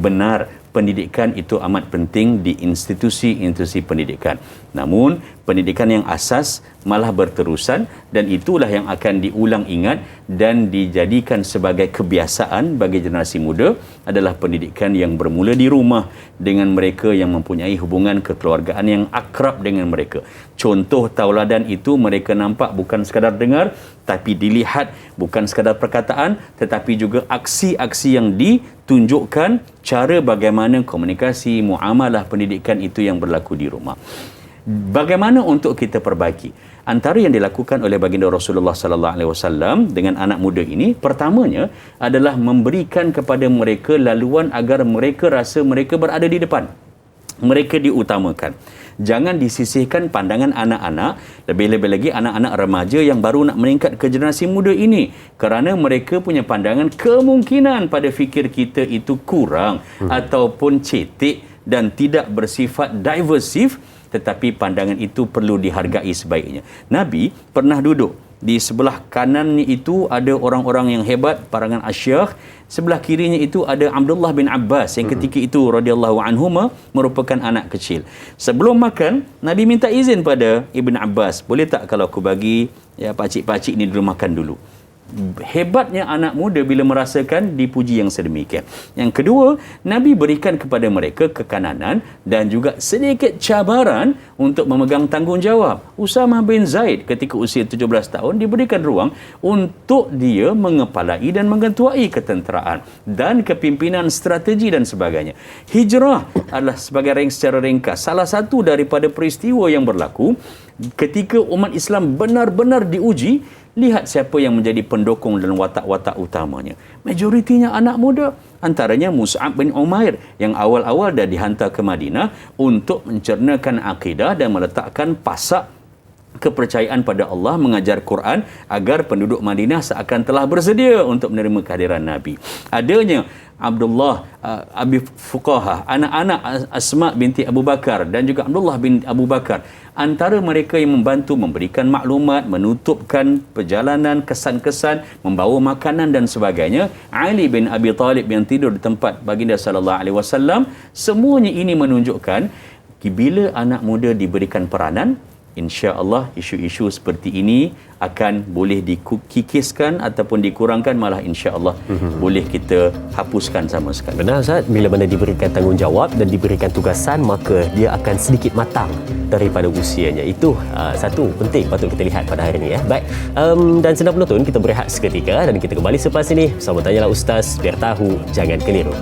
Benar, pendidikan itu amat penting di institusi-institusi pendidikan. Namun, pendidikan yang asas malah berterusan dan itulah yang akan diulang ingat dan dijadikan sebagai kebiasaan bagi generasi muda adalah pendidikan yang bermula di rumah dengan mereka yang mempunyai hubungan kekeluargaan yang akrab dengan mereka. Contoh tauladan itu mereka nampak bukan sekadar dengar tapi dilihat, bukan sekadar perkataan tetapi juga aksi-aksi yang ditunjukkan, cara bagaimana komunikasi, muamalah pendidikan itu yang berlaku di rumah. Bagaimana untuk kita perbaiki? Antara yang dilakukan oleh baginda Rasulullah sallallahu alaihi wasallam dengan anak muda ini, pertamanya adalah memberikan kepada mereka laluan agar mereka rasa mereka berada di depan. Mereka diutamakan. Jangan disisihkan pandangan anak-anak, lebih-lebih lagi anak-anak remaja yang baru nak meningkat ke generasi muda ini, kerana mereka punya pandangan kemungkinan pada fikir kita itu kurang ataupun cetek dan tidak bersifat diversif, tetapi pandangan itu perlu dihargai sebaiknya. Nabi pernah duduk di sebelah kanannya itu ada orang-orang yang hebat, parangan asyikh. Sebelah kirinya itu ada Abdullah bin Abbas yang ketika itu radhiyallahu anhuma merupakan anak kecil. Sebelum makan, Nabi minta izin pada Ibn Abbas, boleh tak kalau aku bagi pakcik-pakcik ni dulu makan dulu. Hebatnya anak muda bila merasakan dipuji yang sedemikian. Yang kedua, Nabi berikan kepada mereka kekananan dan juga sedikit cabaran untuk memegang tanggungjawab. Usamah bin Zaid ketika usia 17 tahun diberikan ruang untuk dia mengepalai dan mengetuai ketenteraan dan kepimpinan strategi dan sebagainya. Hijrah adalah secara ringkas salah satu daripada peristiwa yang berlaku ketika umat Islam benar-benar diuji. Lihat siapa yang menjadi pendukung dan watak-watak utamanya. Majoritinya anak muda. Antaranya Mus'ab bin Umair yang awal-awal dah dihantar ke Madinah untuk mencernakan akidah dan meletakkan pasak kepercayaan pada Allah, mengajar Quran agar penduduk Madinah seakan telah bersedia untuk menerima kehadiran Nabi. Adanya Abdullah Abi Fuqaha, anak-anak Asma binti Abu Bakar dan juga Abdullah bin Abu Bakar, antara mereka yang membantu memberikan maklumat, menutupkan perjalanan, kesan-kesan, membawa makanan dan sebagainya. Ali bin Abi Talib yang tidur di tempat baginda sallallahu alaihi wasallam. Semuanya ini menunjukkan bila anak muda diberikan peranan, insya-Allah isu-isu seperti ini akan boleh dikikiskan ataupun dikurangkan, malah insya-Allah boleh kita hapuskan sama sekali. Benar Ustaz, bila mana diberikan tanggungjawab dan diberikan tugasan, maka dia akan sedikit matang daripada usianya. Itu satu penting patut kita lihat pada hari ini ya. Baik, dan senang penonton, kita berehat seketika dan kita kembali selepas ini bersama Tanyalah Ustaz, biar tahu jangan keliru.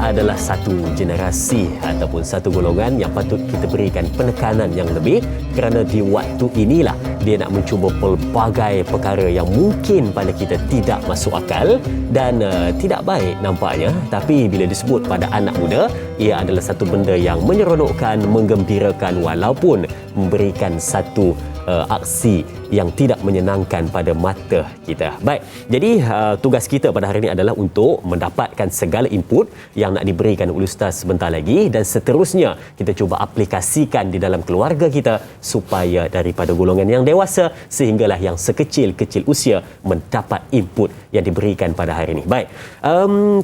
Adalah satu generasi ataupun satu golongan yang patut kita berikan penekanan yang lebih, kerana di waktu inilah dia nak mencuba pelbagai perkara yang mungkin pada kita tidak masuk akal dan tidak baik nampaknya, tapi bila disebut pada anak muda, ia adalah satu benda yang menyeronokkan, menggembirakan walaupun memberikan satu aksi yang tidak menyenangkan pada mata kita. Baik, jadi tugas kita pada hari ini adalah untuk mendapatkan segala input yang nak diberikan oleh Ustaz sebentar lagi, dan seterusnya kita cuba aplikasikan di dalam keluarga kita supaya daripada golongan yang dewasa sehinggalah yang sekecil-kecil usia mendapat input yang diberikan pada hari ini. Baik,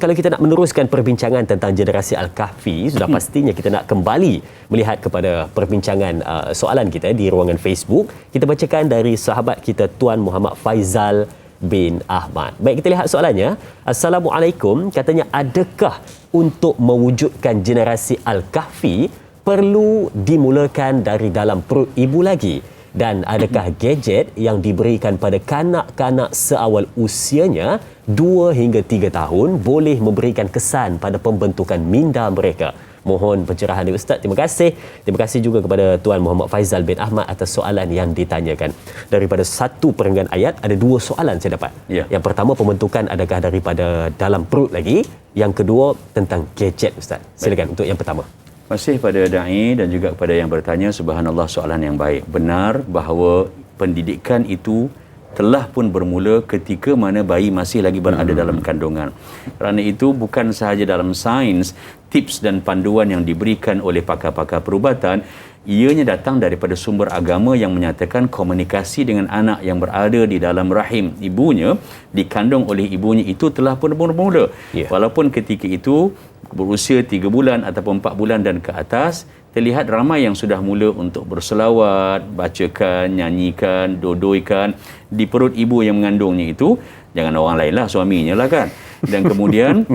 kalau kita nak meneruskan perbincangan tentang generasi Al-Kahfi, sudah pastinya kita nak kembali melihat kepada perbincangan soalan kita di ruangan Facebook. Kita bacakan dari sahabat kita Tuan Muhammad Faizal bin Ahmad. Baik, kita lihat soalannya. Assalamualaikum, katanya, adakah untuk mewujudkan generasi Al-Kahfi perlu dimulakan dari dalam perut ibu lagi? Dan adakah gadget yang diberikan pada kanak-kanak seawal usianya 2 hingga 3 tahun boleh memberikan kesan pada pembentukan minda mereka? Mohon pencerahan dari Ustaz. Terima kasih. Terima kasih juga kepada Tuan Muhammad Faizal bin Ahmad atas soalan yang ditanyakan. Daripada satu perenggan ayat, ada dua soalan saya dapat. Yang pertama, pembentukan adakah daripada dalam perut lagi? Yang kedua, tentang gadget, Ustaz. Silakan untuk yang pertama. Terima kasih pada da'i dan juga kepada yang bertanya. Subhanallah, soalan yang baik. Benar bahawa pendidikan itu telah pun bermula ketika mana bayi masih lagi berada dalam kandungan. Kerana itu bukan sahaja dalam sains, tips dan panduan yang diberikan oleh pakar-pakar perubatan, ianya datang daripada sumber agama yang menyatakan komunikasi dengan anak yang berada di dalam rahim ibunya, dikandung oleh ibunya, itu telah pun bermula. Walaupun ketika itu berusia 3 bulan ataupun 4 bulan dan ke atas, terlihat ramai yang sudah mula untuk berselawat, bacakan, nyanyikan, dodoikan di perut ibu yang mengandungnya itu. Jangan orang lain lah, suaminya lah kan. Dan kemudian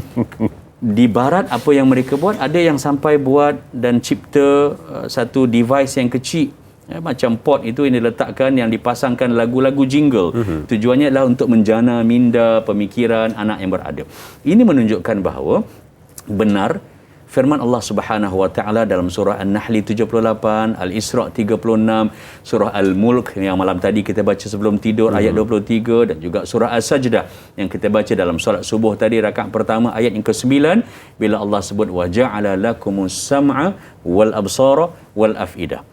di barat apa yang mereka buat, ada yang sampai buat dan cipta satu device yang kecil, macam pot itu yang diletakkan, yang dipasangkan lagu-lagu jingle. Tujuannya adalah untuk menjana minda pemikiran anak yang berada. Ini menunjukkan bahawa benar firman Allah Subhanahu wa taala dalam surah An-Nahl 78, Al-Isra 36, surah Al-Mulk yang malam tadi kita baca sebelum tidur ayat 23, dan juga surah As-Sajdah yang kita baca dalam solat subuh tadi rakaat pertama ayat yang ke-9, bila Allah sebut wa ja'ala lakumus sam'a wal absara wal afidah.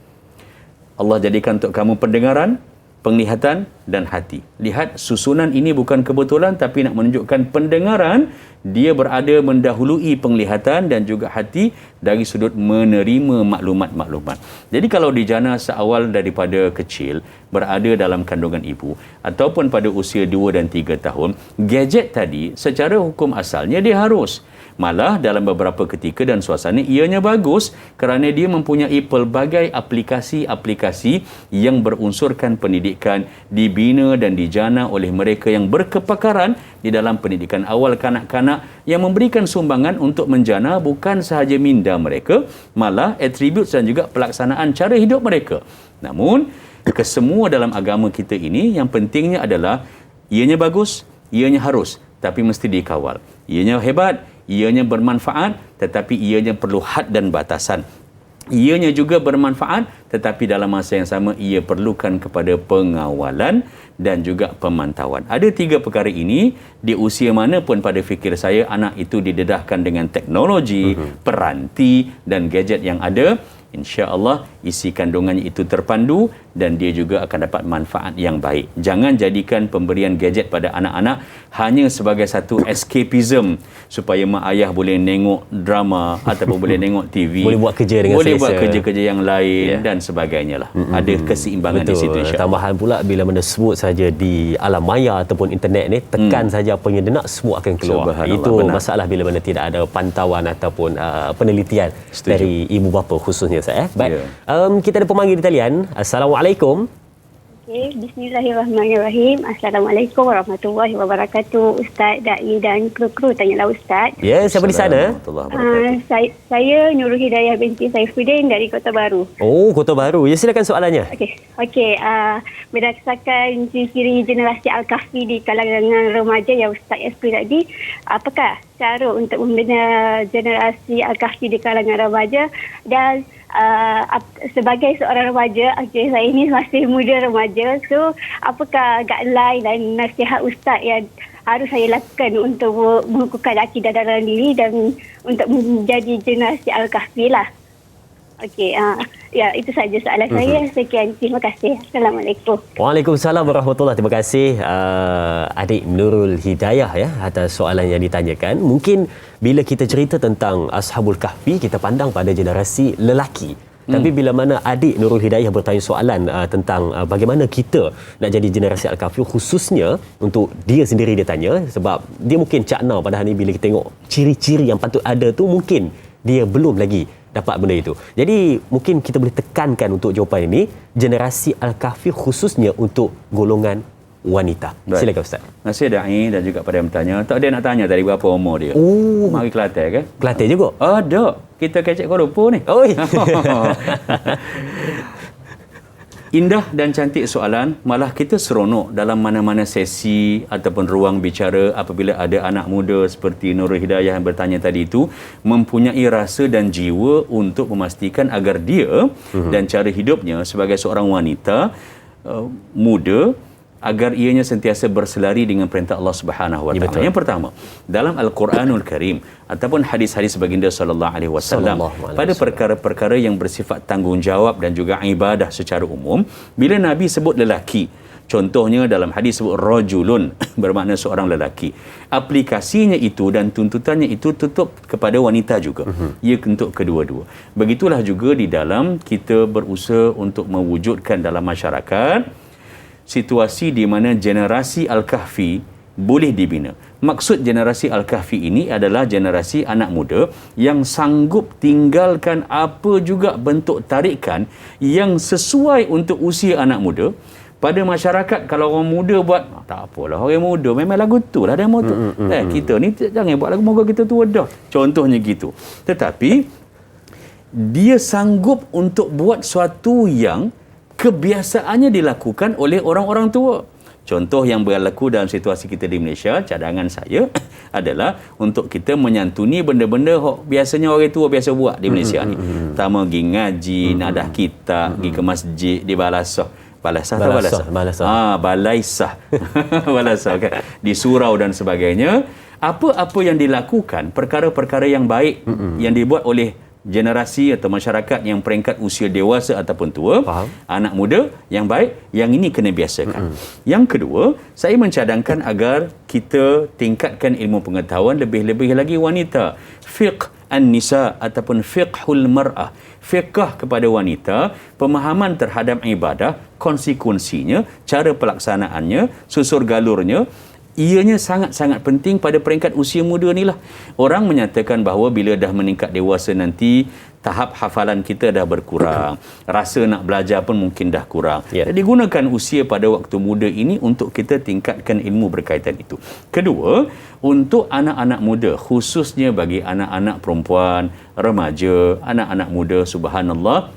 Allah jadikan untuk kamu pendengaran, penglihatan dan hati. Lihat, susunan ini bukan kebetulan, tapi nak menunjukkan pendengaran dia berada mendahului penglihatan dan juga hati dari sudut menerima maklumat-maklumat. Jadi kalau dijana seawal daripada kecil berada dalam kandungan ibu ataupun pada usia 2 dan 3 tahun, gadget tadi secara hukum asalnya dia harus. Malah dalam beberapa ketika dan suasana ianya bagus kerana dia mempunyai pelbagai aplikasi-aplikasi yang berunsurkan pendidikan, dibina dan dijana oleh mereka yang berkepakaran di dalam pendidikan awal kanak-kanak, yang memberikan sumbangan untuk menjana bukan sahaja minda mereka, malah atribut dan juga pelaksanaan cara hidup mereka. Namun kesemua dalam agama kita ini yang pentingnya adalah ianya bagus, ianya harus, tapi mesti dikawal. Ianya hebat, ianya bermanfaat, tetapi ianya perlu had dan batasan. Ianya juga bermanfaat, tetapi dalam masa yang sama ia perlukan kepada pengawalan dan juga pemantauan. Ada 3 perkara ini. Di usia mana pun pada fikir saya anak itu didedahkan dengan teknologi, peranti dan gadget yang ada, insya-Allah isi kandungannya itu terpandu dan dia juga akan dapat manfaat yang baik. Jangan jadikan pemberian gadget pada anak-anak hanya sebagai satu escapism supaya mak ayah boleh tengok drama ataupun boleh tengok TV, boleh buat kerja dengan boleh selesa, buat kerja-kerja yang lain dan sebagainya lah. Ada keseimbangan di situ, insya-Allah. Tambahan pula, bila mana sebut saja di alam maya ataupun internet ni, tekan saja apa yang dia nak, semua akan keluar. Itu masalah bila mana tidak ada pantauan ataupun penelitian dari ibu bapa khususnya saya. Baik. Kita ada pemanggil di talian. Assalamualaikum. Okay, bismillahirrahmanirrahim. Assalamualaikum warahmatullahi wabarakatuh. Ustaz, Da'i dan kru-kru Tanyalah Ustaz. Ya, siapa di sana? Saya Nurul Hidayah binti Saifuddin dari Kota Baru. Oh, Kota Baru. Ya, silakan soalannya. Okey. Berdasarkan ciri generasi Al-Kahfi di kalangan remaja yang Ustaz explain tadi, apakah cara untuk membina generasi Al-Kahfi di kalangan remaja? Dan sebagai seorang remaja, saya ini masih muda remaja, so apakah guideline dan nasihat Ustaz yang harus saya lakukan untuk mengukuhkan akidah dalam diri dan untuk menjadi generasi Al-Kahfi lah? Okey, ya, itu saja soalan saya. Sekian, terima kasih. Assalamualaikum. Waalaikumsalam warahmatullahi. Terima kasih adik Nurul Hidayah ya atas soalan yang ditanyakan. Mungkin bila kita cerita tentang Ashabul Kahfi, kita pandang pada generasi lelaki. Tapi bila mana adik Nurul Hidayah bertanya soalan tentang bagaimana kita nak jadi generasi Al-Kahfi, khususnya untuk dia sendiri, dia tanya sebab dia mungkin cakna pada hari ni bila kita tengok ciri-ciri yang patut ada tu, mungkin dia belum lagi dapat benda itu. Jadi mungkin kita boleh tekankan untuk jawapan ini, generasi Al-Kahfi khususnya untuk golongan wanita. Baik. Silakan Ustaz. Terima kasih Da'i dan juga pada yang bertanya. Tak ada nak tanya tadi berapa umur dia. Oh, mari Kelantan ke? Kelantan juga? Ada. Kita kecek kau rupa ni. Oi. Indah dan cantik soalan, malah kita seronok dalam mana-mana sesi ataupun ruang bicara apabila ada anak muda seperti Nurul Hidayah yang bertanya tadi itu mempunyai rasa dan jiwa untuk memastikan agar dia dan cara hidupnya sebagai seorang wanita muda agar ianya sentiasa berselari dengan perintah Allah Subhanahu Wa Taala. Yang pertama, dalam Al-Quranul Karim ataupun hadis-hadis baginda sallallahu alaihi wasallam pada perkara-perkara yang bersifat tanggungjawab dan juga ibadah secara umum, bila Nabi sebut lelaki, contohnya dalam hadis sebut rajulun bermakna seorang lelaki, aplikasinya itu dan tuntutannya itu tutup kepada wanita juga. Ia untuk kedua-dua. Begitulah juga di dalam kita berusaha untuk mewujudkan dalam masyarakat situasi di mana generasi Al-Kahfi boleh dibina. Maksud generasi Al-Kahfi ini adalah generasi anak muda yang sanggup tinggalkan apa juga bentuk tarikan yang sesuai untuk usia anak muda. Pada masyarakat, kalau orang muda buat, tak apalah, orang muda memang lagu tu lah dia mau tu. Kita ni jangan buat lagu moga kita tua dah. Contohnya gitu. Tetapi dia sanggup untuk buat suatu yang kebiasaannya dilakukan oleh orang-orang tua. Contoh yang berlaku dalam situasi kita di Malaysia, cadangan saya adalah untuk kita menyantuni benda-benda biasanya orang tua biasa buat di Malaysia ni. Pertama, pergi ngaji, nadah kitab, pergi ke masjid, di balasah. Balasah. Balaisah. Balasah kan. Di surau dan sebagainya. Apa-apa yang dilakukan, perkara-perkara yang baik yang dibuat oleh generasi atau masyarakat yang peringkat usia dewasa ataupun tua, anak muda yang baik, yang ini kena biasakan. Yang kedua, saya mencadangkan agar kita tingkatkan ilmu pengetahuan, lebih-lebih lagi wanita. Fiqh an-nisa ataupun fiqhul mar'ah, fiqh kepada wanita, pemahaman terhadap ibadah, konsekuensinya, cara pelaksanaannya, susur galurnya, ianya sangat-sangat penting pada peringkat usia muda ni lah. Orang menyatakan bahawa bila dah meningkat dewasa nanti, tahap hafalan kita dah berkurang. Rasa nak belajar pun mungkin dah kurang. Jadi gunakan usia pada waktu muda ini untuk kita tingkatkan ilmu berkaitan itu. Kedua, untuk anak-anak muda, khususnya bagi anak-anak perempuan, remaja, anak-anak muda, subhanallah,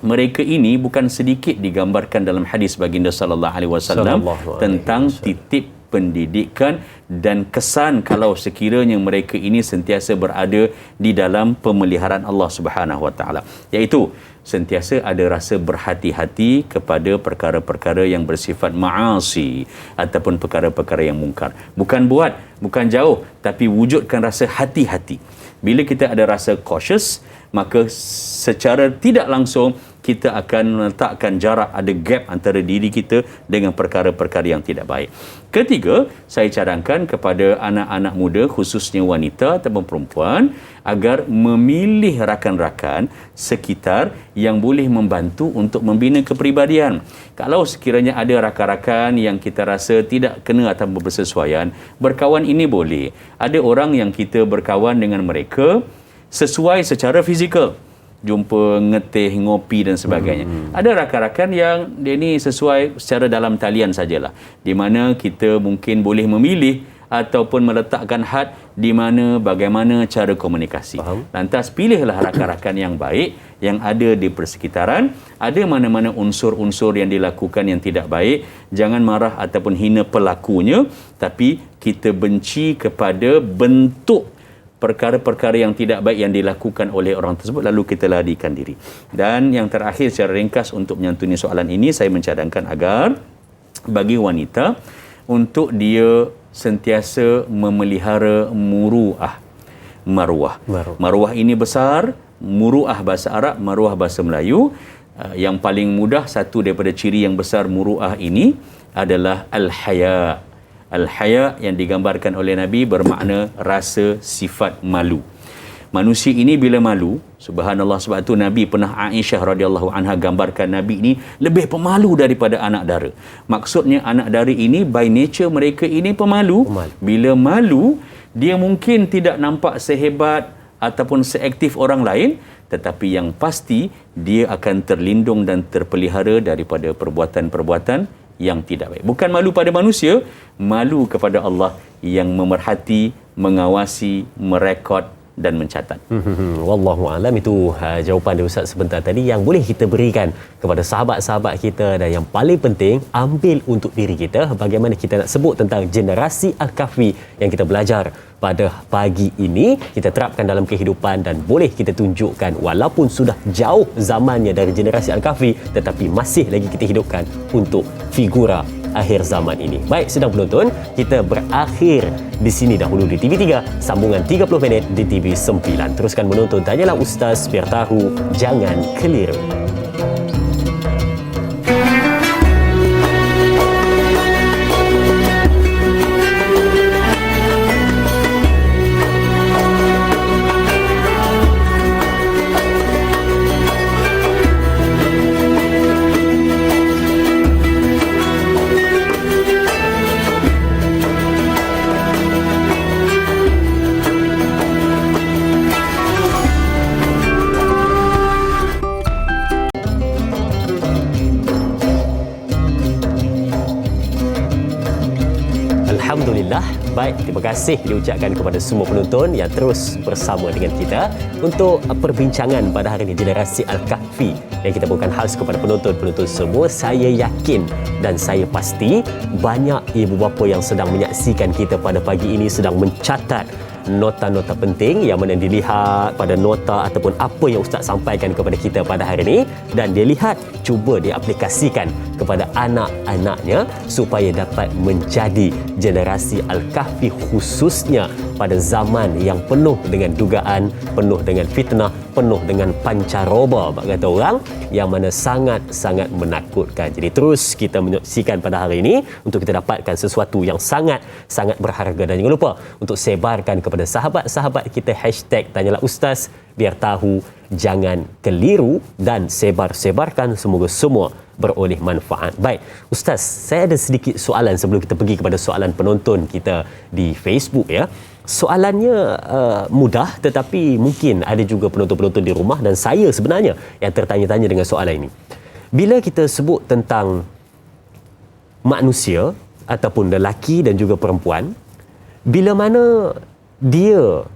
mereka ini bukan sedikit digambarkan dalam hadis baginda sallallahu alaihi wasallam tentang titip pendidikan dan kesan kalau sekiranya mereka ini sentiasa berada di dalam pemeliharaan Allah Subhanahu Wa Taala, iaitu sentiasa ada rasa berhati-hati kepada perkara-perkara yang bersifat ma'asi ataupun perkara-perkara yang mungkar. Bukan buat, bukan jauh, tapi wujudkan rasa hati-hati. Bila kita ada rasa cautious, maka secara tidak langsung kita akan meletakkan jarak, ada gap antara diri kita dengan perkara-perkara yang tidak baik. Ketiga, saya cadangkan kepada anak-anak muda, khususnya wanita ataupun perempuan, agar memilih rakan-rakan sekitar yang boleh membantu untuk membina kepribadian. Kalau sekiranya ada rakan-rakan yang kita rasa tidak kena atau bersesuaian, berkawan ini boleh. Ada orang yang kita berkawan dengan mereka sesuai secara fizikal, jumpa, ngeteh, ngopi dan sebagainya. Ada rakan-rakan yang dia ni sesuai secara dalam talian sajalah, di mana kita mungkin boleh memilih ataupun meletakkan had di mana bagaimana cara komunikasi. Lantas pilihlah rakan-rakan yang baik yang ada di persekitaran. Ada mana-mana unsur-unsur yang dilakukan yang tidak baik, jangan marah ataupun hina pelakunya, tapi kita benci kepada bentuk perkara-perkara yang tidak baik yang dilakukan oleh orang tersebut, lalu kita larikan diri. Dan yang terakhir secara ringkas untuk menyantuni soalan ini, saya mencadangkan agar bagi wanita untuk dia sentiasa memelihara maruah. Maruah ini besar, muruah bahasa Arab, maruah bahasa Melayu. Yang paling mudah, satu daripada ciri yang besar muruah ini adalah al-haya. Al-haya yang digambarkan oleh Nabi bermakna rasa sifat malu. Manusia ini bila malu, subhanallah, sebab tu Nabi pernah Aisyah radhiyallahu anha gambarkan Nabi ini lebih pemalu daripada anak dara. Maksudnya anak dara ini by nature mereka ini pemalu. Bila malu, dia mungkin tidak nampak sehebat ataupun seaktif orang lain, tetapi yang pasti dia akan terlindung dan terpelihara daripada perbuatan-perbuatan yang tidak baik. Bukan malu pada manusia, malu kepada Allah yang memerhati, mengawasi, merekod dan mencatat. Wallahu alam. Itu jawapan dari Ustaz sebentar tadi yang boleh kita berikan kepada sahabat-sahabat kita, dan yang paling penting ambil untuk diri kita. Bagaimana kita nak sebut tentang generasi Al-Kahfi yang kita belajar pada pagi ini, kita terapkan dalam kehidupan dan boleh kita tunjukkan walaupun sudah jauh zamannya dari generasi Al-Kahfi, tetapi masih lagi kita hidupkan untuk figura akhir zaman ini. Baik, sedang penonton, kita berakhir di sini dahulu di TV3, sambungan 30 minit di TV9. Teruskan menonton Tanyalah Ustaz, biar tahu jangan keliru. Alhamdulillah. Baik, terima kasih diucapkan kepada semua penonton yang terus bersama dengan kita untuk perbincangan pada hari ini, generasi Al-Kahfi yang kita bukan khas kepada penonton-penonton semua. Saya yakin dan saya pasti banyak ibu bapa yang sedang menyaksikan kita pada pagi ini sedang mencatat nota-nota penting yang mana dilihat pada nota ataupun apa yang Ustaz sampaikan kepada kita pada hari ini, dan dia lihat, cuba dia aplikasikan kepada anak-anaknya supaya dapat menjadi generasi Al-Kahfi, khususnya pada zaman yang penuh dengan dugaan, penuh dengan fitnah, penuh dengan pancaroba, kata orang, yang mana sangat-sangat menakutkan. Jadi terus kita menyaksikan pada hari ini untuk kita dapatkan sesuatu yang sangat berharga, dan jangan lupa untuk sebarkan kepada sahabat-sahabat kita #Tanyalah Ustaz, biar tahu jangan keliru, dan sebarkan, semoga semua beroleh manfaat. Baik, Ustaz, saya ada sedikit soalan sebelum kita pergi kepada soalan penonton kita di Facebook ya. Soalannya mudah, tetapi mungkin ada juga penonton-penonton di rumah dan saya sebenarnya yang tertanya-tanya dengan soalan ini. Bila kita sebut tentang manusia ataupun lelaki dan juga perempuan, bila mana dia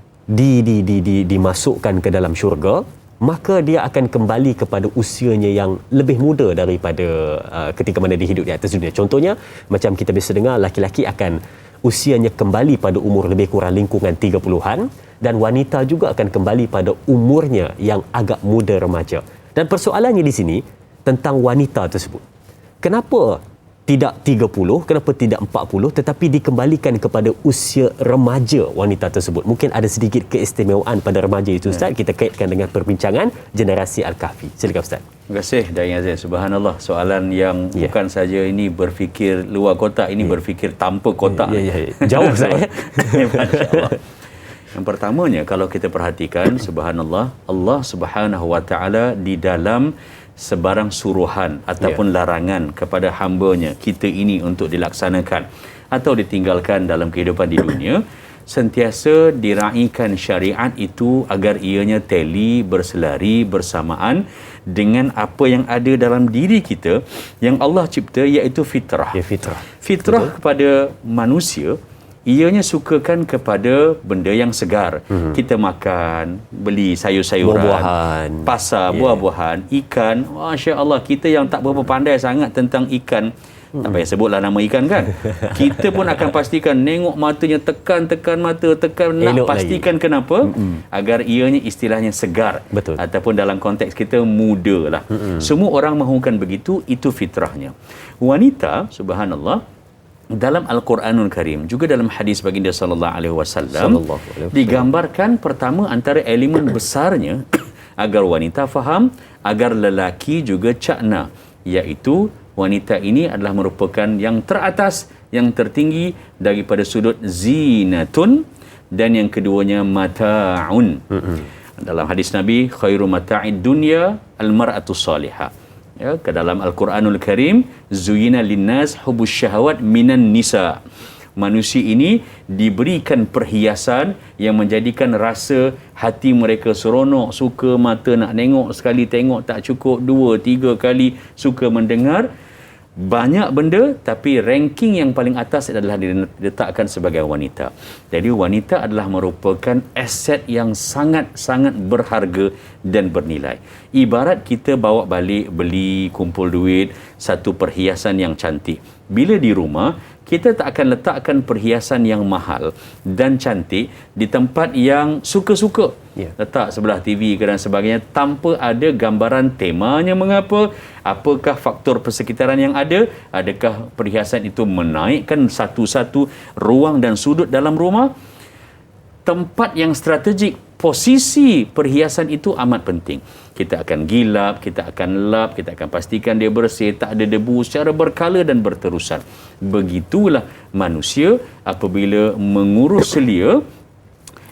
dimasukkan ke dalam syurga, maka dia akan kembali kepada usianya yang lebih muda daripada ketika mana dia hidup di atas dunia. Contohnya, macam kita biasa dengar, laki-laki akan usianya kembali pada umur lebih kurang lingkungan 30-an, dan wanita juga akan kembali pada umurnya yang agak muda remaja. Dan persoalannya di sini tentang wanita tersebut. Kenapa tidak 30, kenapa tidak 40, tetapi dikembalikan kepada usia remaja wanita tersebut? Mungkin ada sedikit keistimewaan pada remaja itu, Ustaz. Kita kaitkan dengan perbincangan generasi Al-Kahfi. Silakan, Ustaz. Terima kasih, Dain Azim. Subhanallah, soalan yang bukan saja ini berfikir luar kotak, ini berfikir tanpa kotak. Jauh saya. Masya-Allah. Yang pertamanya, kalau kita perhatikan, subhanallah, Allah Subhanahu Wa Taala di dalam sebarang suruhan ataupun larangan kepada hamba-Nya kita ini untuk dilaksanakan atau ditinggalkan dalam kehidupan di dunia, sentiasa diraikan syariat itu agar ianya teli, berselari, bersamaan dengan apa yang ada dalam diri kita yang Allah cipta, iaitu fitrah. Fitrah kepada manusia, ianya sukakan kepada benda yang segar. Kita makan, beli sayur-sayuran, buah-buahan, pasar, buah-buahan, ikan. Masya Allah, kita yang tak berapa pandai sangat tentang ikan, tak payah sebutlah nama ikan kan. Kita pun akan pastikan, nengok matanya, tekan mata, nak elok pastikan lagi. Kenapa? Agar ianya istilahnya segar. Betul. Ataupun dalam konteks kita muda lah. Semua orang mahukan begitu, itu fitrahnya. Wanita, subhanallah, dalam Al-Quranul Karim, juga dalam hadis baginda sallallahu alaihi wasallam, digambarkan pertama antara elemen besarnya agar wanita faham, agar lelaki juga cakna, iaitu wanita ini adalah merupakan yang teratas, yang tertinggi daripada sudut zinatun, dan yang keduanya mata'un. Dalam hadis Nabi, khairu mata'id dunya al-mar'atu salihah. Ya, ke dalam Al-Quranul Karim, zuyina linnas hubus syahwat minan nisa. Manusia ini diberikan perhiasan yang menjadikan rasa hati mereka seronok, suka mata nak tengok, sekali tengok tak cukup, 2-3 kali suka mendengar. banyak benda, tapi ranking yang paling atas adalah diletakkan sebagai wanita. Jadi wanita adalah merupakan aset yang sangat-sangat berharga dan bernilai. Ibarat kita bawa balik, beli, kumpul duit, satu perhiasan yang cantik. Bila di rumah, kita tak akan letakkan perhiasan yang mahal dan cantik di tempat yang suka-suka. Letak sebelah TV dan sebagainya tanpa ada gambaran temanya mengapa, apakah faktor persekitaran yang ada, adakah perhiasan itu menaikkan satu-satu ruang dan sudut dalam rumah. Tempat yang strategik, posisi perhiasan itu amat penting. Kita akan gilap, kita akan lap, kita akan pastikan dia bersih, tak ada debu secara berkala dan berterusan. Begitulah manusia apabila mengurus selia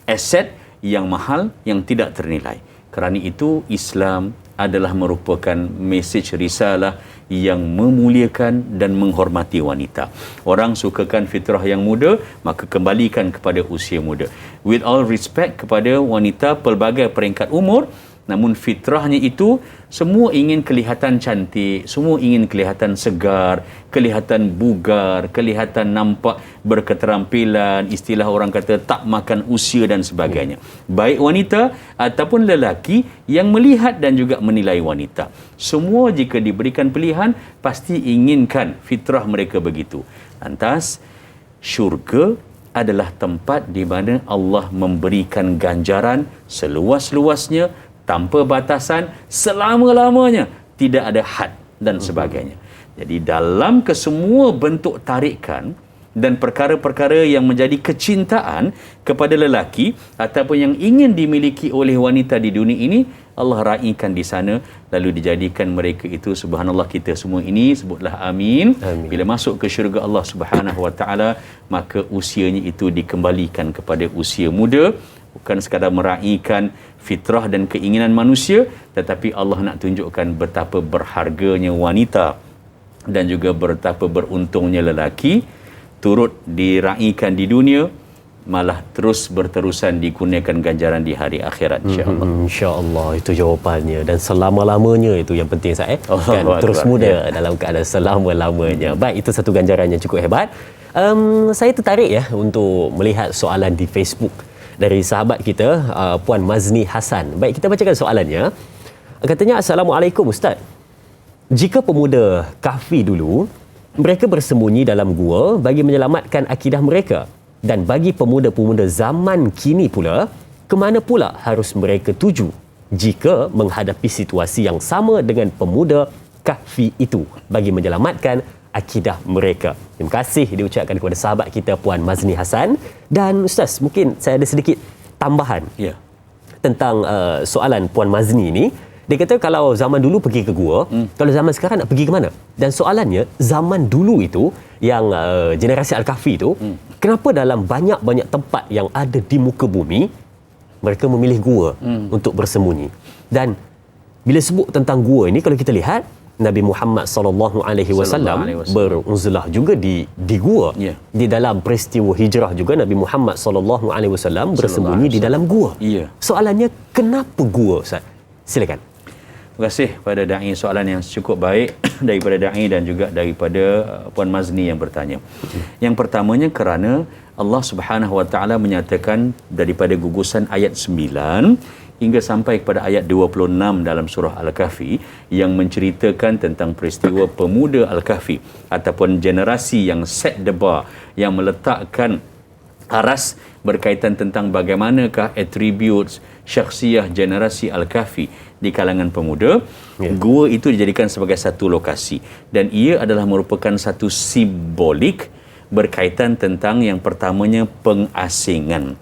aset yang mahal yang tidak ternilai. Kerana itu Islam adalah merupakan mesej risalah yang memuliakan dan menghormati wanita. Orang sukakan fitrah yang muda, maka kembalikan kepada usia muda. With all respect kepada wanita pelbagai peringkat umur, namun fitrahnya itu semua ingin kelihatan cantik, semua ingin kelihatan segar, kelihatan bugar, kelihatan nampak berketerampilan, istilah orang kata tak makan usia dan sebagainya. Baik wanita ataupun lelaki yang melihat dan juga menilai wanita. Semua jika diberikan pilihan, pasti inginkan fitrah mereka begitu. Lantas, syurga adalah tempat di mana Allah memberikan ganjaran seluas-luasnya, tanpa batasan, selama-lamanya, tidak ada had dan sebagainya. Jadi dalam kesemua bentuk tarikan dan perkara-perkara yang menjadi kecintaan kepada lelaki ataupun yang ingin dimiliki oleh wanita di dunia ini, Allah raikan di sana, lalu dijadikan mereka itu, subhanallah, kita semua ini sebutlah amin. Bila masuk ke syurga Allah Subhanahu Wa Taala, maka usianya itu dikembalikan kepada usia muda. Bukan sekadar meraihkan fitrah dan keinginan manusia, tetapi Allah nak tunjukkan betapa berharganya wanita dan juga betapa beruntungnya lelaki, turut diraihkan di dunia, malah terus berterusan digunakan ganjaran di hari akhirat, insya-Allah. Insya-Allah, itu jawapannya, dan selama-lamanya itu yang penting kan, terus muda dalam keadaan selama-lamanya. Baik, itu satu ganjaran yang cukup hebat. Saya tertarik untuk melihat soalan di Facebook dari sahabat kita, Puan Mazni Hasan. Baik, kita bacakan soalannya. Katanya, Assalamualaikum Ustaz. Jika pemuda Kahfi dulu, mereka bersembunyi dalam gua bagi menyelamatkan akidah mereka, dan bagi pemuda-pemuda zaman kini pula, ke mana pula harus mereka tuju jika menghadapi situasi yang sama dengan pemuda Kahfi itu bagi menyelamatkan akidah mereka? Terima kasih diucapkan kepada sahabat kita Puan Mazni Hasan. Dan Ustaz, mungkin saya ada sedikit tambahan tentang soalan Puan Mazni ini. Dia kata kalau zaman dulu pergi ke gua, kalau zaman sekarang nak pergi ke mana? Dan soalannya, zaman dulu itu yang generasi Al-Kahfi itu, kenapa dalam banyak-banyak tempat yang ada di muka bumi mereka memilih gua untuk bersembunyi? Dan bila sebut tentang gua ini, kalau kita lihat Nabi Muhammad sallallahu alaihi wasallam beruzlah juga di gua. Di dalam peristiwa hijrah juga Nabi Muhammad sallallahu alaihi wasallam bersembunyi di dalam gua. Soalannya, kenapa gua, Ustaz? Silakan. Terima kasih pada dai, soalan yang cukup baik daripada dai dan juga daripada Puan Mazni yang bertanya. Yang pertamanya, kerana Allah Subhanahu Wa Taala menyatakan daripada gugusan ayat 9 hingga sampai kepada ayat 26 dalam surah Al-Kahfi yang menceritakan tentang peristiwa pemuda Al-Kahfi ataupun generasi yang set the bar, yang meletakkan aras berkaitan tentang bagaimanakah atribut syakhsiah generasi Al-Kahfi di kalangan pemuda. Gua itu dijadikan sebagai satu lokasi dan ia adalah merupakan satu simbolik berkaitan tentang yang pertamanya pengasingan.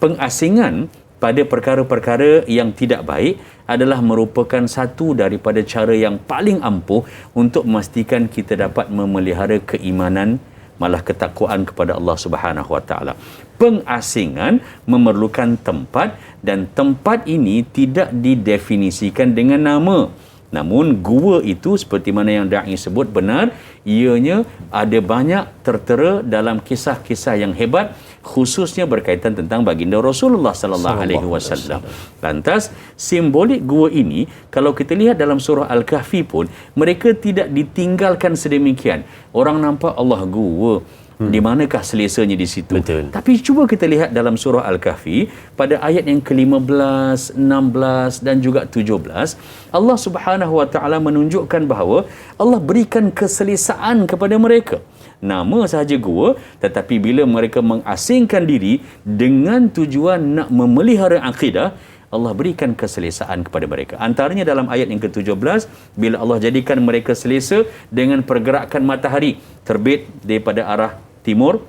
Pengasingan pada perkara-perkara yang tidak baik adalah merupakan satu daripada cara yang paling ampuh untuk memastikan kita dapat memelihara keimanan, malah ketakwaan kepada Allah Subhanahu Wa Taala. Pengasingan memerlukan tempat dan tempat ini tidak didefinisikan dengan nama. Namun gua itu seperti mana yang dai sebut benar, ianya ada banyak tertera dalam kisah-kisah yang hebat khususnya berkaitan tentang baginda Rasulullah sallallahu alaihi wasallam. Lantas simbolik gua ini kalau kita lihat dalam surah Al-Kahfi pun mereka tidak ditinggalkan sedemikian. Orang nampak Allah gua, di manakah selesanya di situ? Betul. Tapi cuba kita lihat dalam surah Al-Kahfi pada ayat yang ke-15, 16 dan juga 17, Allah Subhanahu wa taala menunjukkan bahawa Allah berikan keselesaan kepada mereka. Nama sahaja gua, tetapi bila mereka mengasingkan diri dengan tujuan nak memelihara akidah, Allah berikan keselesaan kepada mereka. Antaranya dalam ayat yang ke-17, bila Allah jadikan mereka selesa dengan pergerakan matahari terbit daripada arah timur,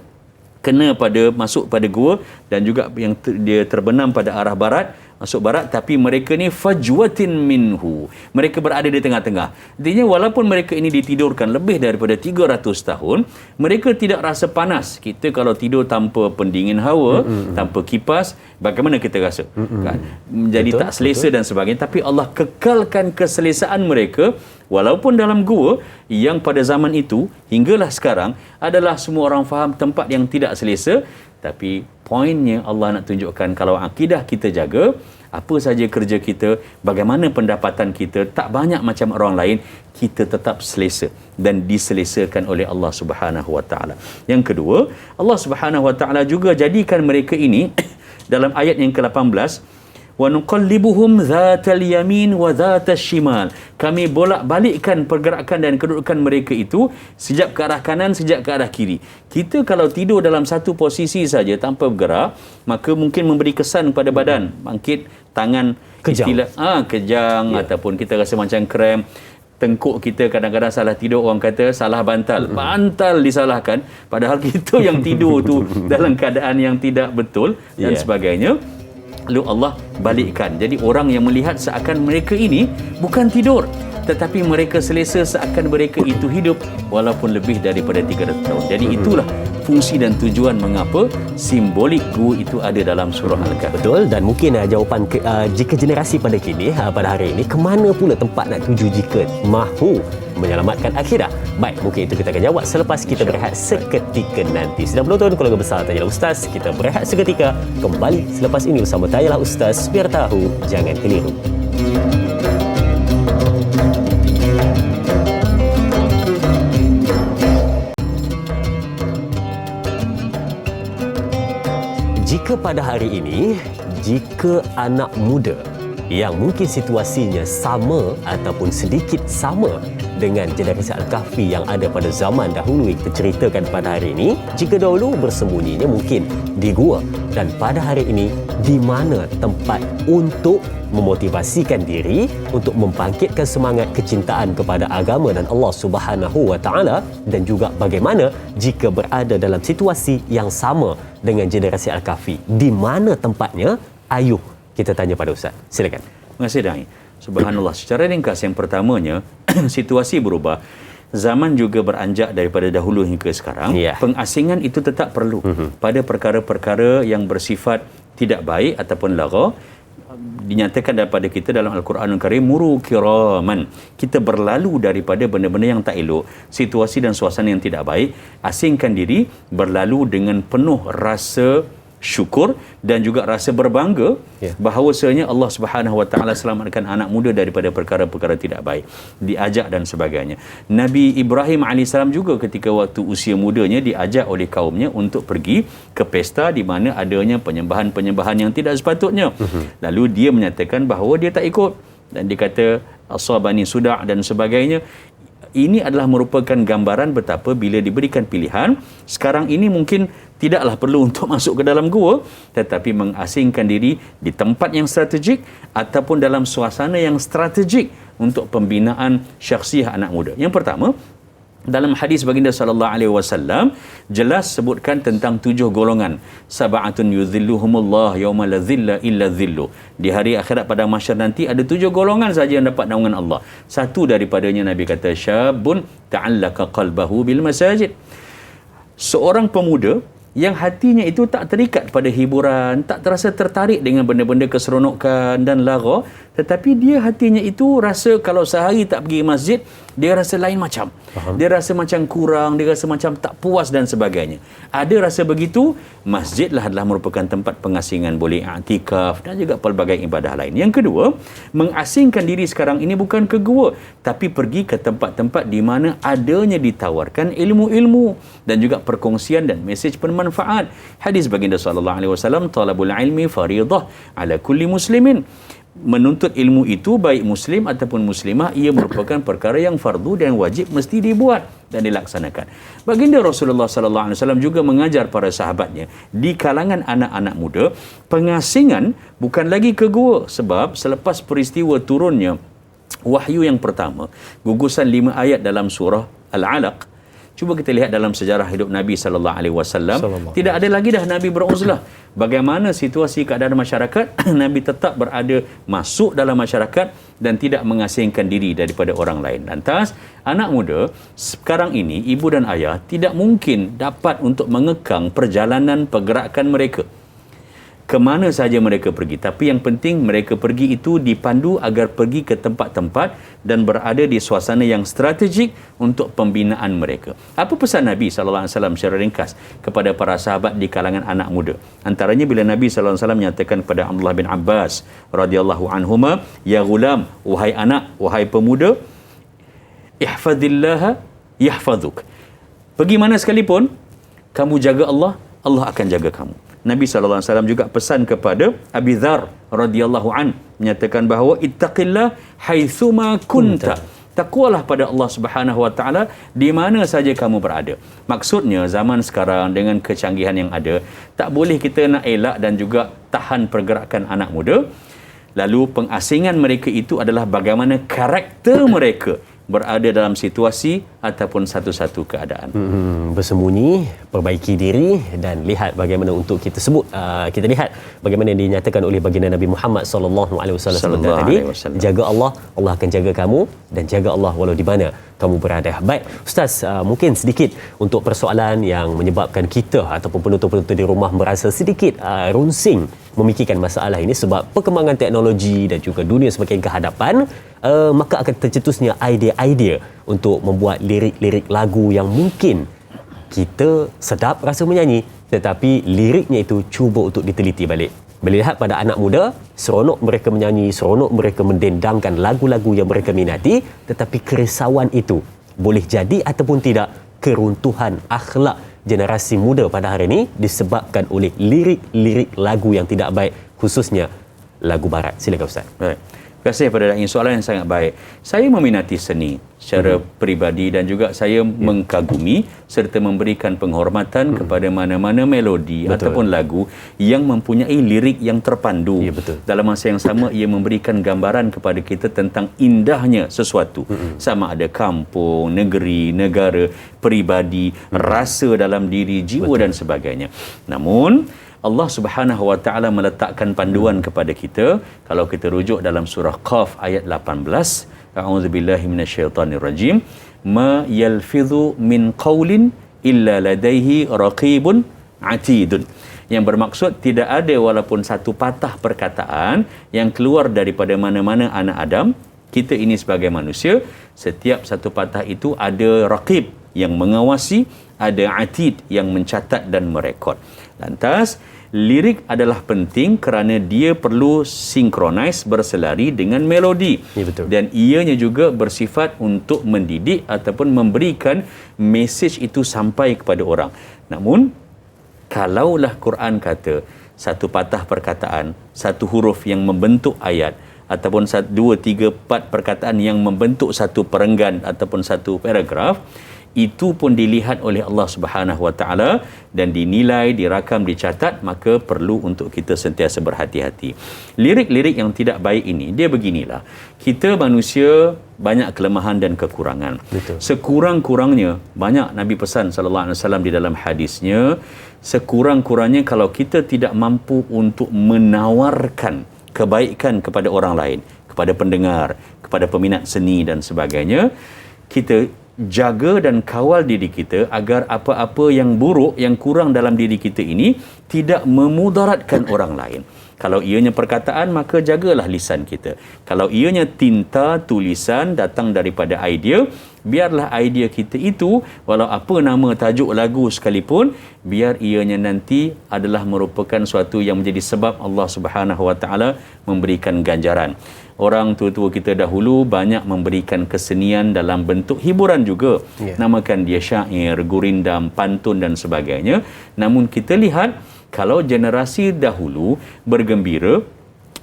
masuk pada gua, dan juga yang dia terbenam pada arah barat, masuk barat, tapi mereka ni fajwatin minhu, mereka berada di tengah-tengah. Artinya walaupun mereka ini ditidurkan lebih daripada 300 tahun, mereka tidak rasa panas. Kita kalau tidur tanpa pendingin hawa, tanpa kipas, bagaimana kita rasa? Kan? Jadi tak selesa dan sebagainya. Tapi Allah kekalkan keselesaan mereka walaupun dalam gua yang pada zaman itu hinggalah sekarang adalah semua orang faham tempat yang tidak selesa. Tapi poinnya Allah nak tunjukkan kalau akidah kita jaga, apa saja kerja kita, bagaimana pendapatan kita, tak banyak macam orang lain, kita tetap selesa dan diselesakan oleh Allah Subhanahu wa taala. Yang kedua, Allah Subhanahu wa taala juga jadikan mereka ini dalam ayat yang ke-18, wa nuqallibuhum dhatal yamin wa dhatal shimal. Kami bolak-balikkan pergerakan dan kedudukan mereka itu sejak ke arah kanan, sejak ke arah kiri. Kita kalau tidur dalam satu posisi saja tanpa bergerak, maka mungkin memberi kesan pada badan, bangkit tangan kejang, kejang ataupun kita rasa macam krem. Tengkuk kita kadang-kadang salah tidur, orang kata salah bantal. Bantal disalahkan, padahal kita yang tidur tu dalam keadaan yang tidak betul dan sebagainya. Lalu Allah balikkan. Jadi orang yang melihat seakan mereka ini bukan tidur, tetapi mereka selesa seakan mereka itu hidup walaupun lebih daripada 300 tahun. Jadi itulah fungsi dan tujuan mengapa simbolik gua itu ada dalam surah Al-Kahfi. Betul, dan mungkin jawapan jika generasi pada kini, pada hari ini, ke mana pula tempat nak tuju jika mahu menyelamatkan akhirat? Baik, mungkin itu kita akan jawab selepas kita berehat seketika nanti. Sedang menonton Keluarga Besar Tanyalah Ustaz, kita berehat seketika, kembali selepas ini bersama Tanyalah Ustaz, biar tahu jangan keliru. Jika pada hari ini, jika anak muda yang mungkin situasinya sama ataupun sedikit sama dengan generasi Al-Kahfi yang ada pada zaman dahulu yang kita ceritakan pada hari ini, jika dahulu bersembunyinya mungkin di gua, dan pada hari ini di mana tempat untuk memotivasikan diri, untuk membangkitkan semangat kecintaan kepada agama dan Allah Subhanahu wa taala, dan juga bagaimana jika berada dalam situasi yang sama dengan generasi Al-Kahfi, di mana tempatnya? Ayuh kita tanya pada Ustaz. Silakan. Terima kasih Dai. Subhanallah. Secara ringkas, yang pertamanya, situasi berubah. Zaman juga beranjak daripada dahulu hingga sekarang. Pengasingan itu tetap perlu pada perkara-perkara yang bersifat tidak baik ataupun lagha. Dinyatakan daripada kita dalam Al-Quranul Karim, muru kiraman. Kita berlalu daripada benda-benda yang tak elok, situasi dan suasana yang tidak baik, asingkan diri, berlalu dengan penuh rasa syukur dan juga rasa berbangga bahawasanya Allah Subhanahu wa taala selamatkan anak muda daripada perkara-perkara tidak baik, diajak dan sebagainya. Nabi Ibrahim AS juga ketika waktu usia mudanya diajak oleh kaumnya untuk pergi ke pesta di mana adanya penyembahan-penyembahan yang tidak sepatutnya. Lalu dia menyatakan bahawa dia tak ikut dan dia kata asabani suda' dan sebagainya. Ini adalah merupakan gambaran betapa bila diberikan pilihan, sekarang ini mungkin tidaklah perlu untuk masuk ke dalam gua, tetapi mengasingkan diri di tempat yang strategik ataupun dalam suasana yang strategik untuk pembinaan syakhsiah anak muda. Yang pertama, dalam hadis baginda sallallahu alaihi wasallam jelas sebutkan tentang 7 golongan. Sab'atun yudhilluhumullah yauma la dhilla illa dhillu. Di hari akhirat pada mahsyar nanti ada 7 golongan saja yang dapat naungan Allah. Satu daripadanya Nabi kata syabun ta'allaqa qalbahu bil masajid. Seorang pemuda yang hatinya itu tak terikat pada hiburan, tak terasa tertarik dengan benda-benda keseronokan dan lara, tetapi dia hatinya itu rasa kalau sehari tak pergi masjid, dia rasa lain macam. Dia rasa macam kurang, dia rasa macam tak puas dan sebagainya. Ada rasa begitu, masjidlah adalah merupakan tempat pengasingan, boleh i'tikaf dan juga pelbagai ibadah lain. Yang kedua, mengasingkan diri sekarang ini bukan ke gua, tapi pergi ke tempat-tempat di mana adanya ditawarkan ilmu-ilmu dan juga perkongsian dan mesej bermanfaat. Hadis baginda sallallahu alaihi wasallam, talabul ilmi faridah ala kulli muslimin. Menuntut ilmu itu baik muslim ataupun muslimah, ia merupakan perkara yang fardu dan wajib mesti dibuat dan dilaksanakan. Baginda Rasulullah sallallahu alaihi wasallam juga mengajar para sahabatnya di kalangan anak-anak muda, pengasingan bukan lagi ke gua, sebab selepas peristiwa turunnya wahyu yang pertama, gugusan 5 ayat dalam surah Al-Alaq, cuba kita lihat dalam sejarah hidup Nabi sallallahu alaihi wasallam, tidak ada lagi dah Nabi beruzlah. Bagaimana situasi keadaan masyarakat, Nabi tetap berada masuk dalam masyarakat dan tidak mengasingkan diri daripada orang lain. Lantas, anak muda sekarang ini, ibu dan ayah tidak mungkin dapat untuk mengekang perjalanan pergerakan mereka. Kemana saja mereka pergi, tapi yang penting mereka pergi itu dipandu agar pergi ke tempat-tempat dan berada di suasana yang strategik untuk pembinaan mereka. Apa pesan Nabi SAW secara ringkas kepada para sahabat di kalangan anak muda? Antaranya bila Nabi SAW menyatakan kepada Abdullah bin Abbas radhiyallahu anhuma, ya gulam, wahai anak, wahai pemuda, ihfadillah yahfazuk. Pergi mana sekalipun, kamu jaga Allah, Allah akan jaga kamu. Nabi SAW juga pesan kepada Abi Dzar radhiyallahu an, menyatakan bahawa ittaqillah haitsuma kunta. Takwalah pada Allah Subhanahu wa taala di mana saja kamu berada. Maksudnya zaman sekarang dengan kecanggihan yang ada, tak boleh kita nak elak dan juga tahan pergerakan anak muda. Lalu pengasingan mereka itu adalah bagaimana karakter mereka berada dalam situasi ataupun satu-satu keadaan. Bersembunyi, perbaiki diri dan lihat bagaimana untuk kita sebut, kita lihat bagaimana yang dinyatakan oleh baginda Nabi Muhammad sallallahu alaihi wasallam tadi, jaga Allah, Allah akan jaga kamu, dan jaga Allah walau di mana kamu berada. Baik, Ustaz, mungkin sedikit untuk persoalan yang menyebabkan kita ataupun penonton-penonton di rumah merasa sedikit runsing memikirkan masalah ini, sebab perkembangan teknologi dan juga dunia semakin ke hadapan, maka akan tercetusnya idea-idea untuk membuat lirik-lirik lagu yang mungkin kita sedap rasa menyanyi, tetapi liriknya itu cuba untuk diteliti balik. Melihat pada anak muda, seronok mereka menyanyi, seronok mereka mendendangkan lagu-lagu yang mereka minati, tetapi kerisauan itu boleh jadi ataupun tidak keruntuhan akhlak generasi muda pada hari ini disebabkan oleh lirik-lirik lagu yang tidak baik, khususnya lagu barat. Silakan Ustaz. Baik. Terima kasih pada da'i, soalan yang sangat baik. Saya meminati seni secara peribadi dan juga saya mengkagumi serta memberikan penghormatan kepada mana-mana melodi ataupun lagu yang mempunyai lirik yang terpandu. Dalam masa yang sama ia memberikan gambaran kepada kita tentang indahnya sesuatu. Sama ada kampung, negeri, negara, peribadi, rasa dalam diri, jiwa dan sebagainya. Namun Allah Subhanahu wa taala meletakkan panduan kepada kita. Kalau kita rujuk dalam surah Qaf ayat 18, a'udzubillahi minasyaitonirrajim, ma yalfidhu min qaulin illa ladaihi raqibun atidun. Yang bermaksud tidak ada walaupun satu patah perkataan yang keluar daripada mana-mana anak Adam. Kita ini sebagai manusia, setiap satu patah itu ada raqib yang mengawasi, ada atid yang mencatat dan merekod. Lantas lirik adalah penting kerana dia perlu sinkronis, berselari dengan melodi. Dan ianya juga bersifat untuk mendidik ataupun memberikan mesej itu sampai kepada orang. Namun kalaulah Quran kata satu patah perkataan, satu huruf yang membentuk ayat, ataupun 2, 3, 4 perkataan yang membentuk satu perenggan ataupun satu paragraf, itu pun dilihat oleh Allah Subhanahu wa taala dan dinilai, dirakam, dicatat, maka perlu untuk kita sentiasa berhati-hati. Lirik-lirik yang tidak baik ini, dia beginilah. Kita manusia banyak kelemahan dan kekurangan. Sekurang-kurangnya, banyak Nabi pesan sallallahu alaihi wasallam di dalam hadisnya, sekurang-kurangnya kalau kita tidak mampu untuk menawarkan kebaikan kepada orang lain, kepada pendengar, kepada peminat seni dan sebagainya, kita jaga dan kawal diri kita agar apa-apa yang buruk, yang kurang dalam diri kita ini tidak memudaratkan orang lain. Kalau ianya perkataan, maka jagalah lisan kita. Kalau ianya tinta, tulisan datang daripada idea, biarlah idea kita itu, walau apa nama tajuk lagu sekalipun, biar ianya nanti adalah merupakan suatu yang menjadi sebab Allah Subhanahu Wa Taala memberikan ganjaran. Orang tua-tua kita dahulu banyak memberikan kesenian dalam bentuk hiburan juga. Namakan dia syair, gurindam, pantun dan sebagainya. Namun kita lihat kalau generasi dahulu bergembira,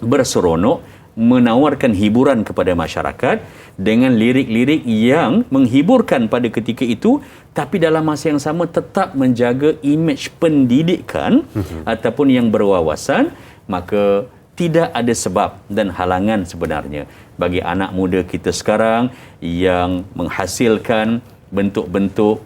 berseronok, menawarkan hiburan kepada masyarakat dengan lirik-lirik yang menghiburkan pada ketika itu, tapi dalam masa yang sama tetap menjaga imej pendidikan ataupun yang berwawasan, maka tidak ada sebab dan halangan sebenarnya bagi anak muda kita sekarang yang menghasilkan bentuk-bentuk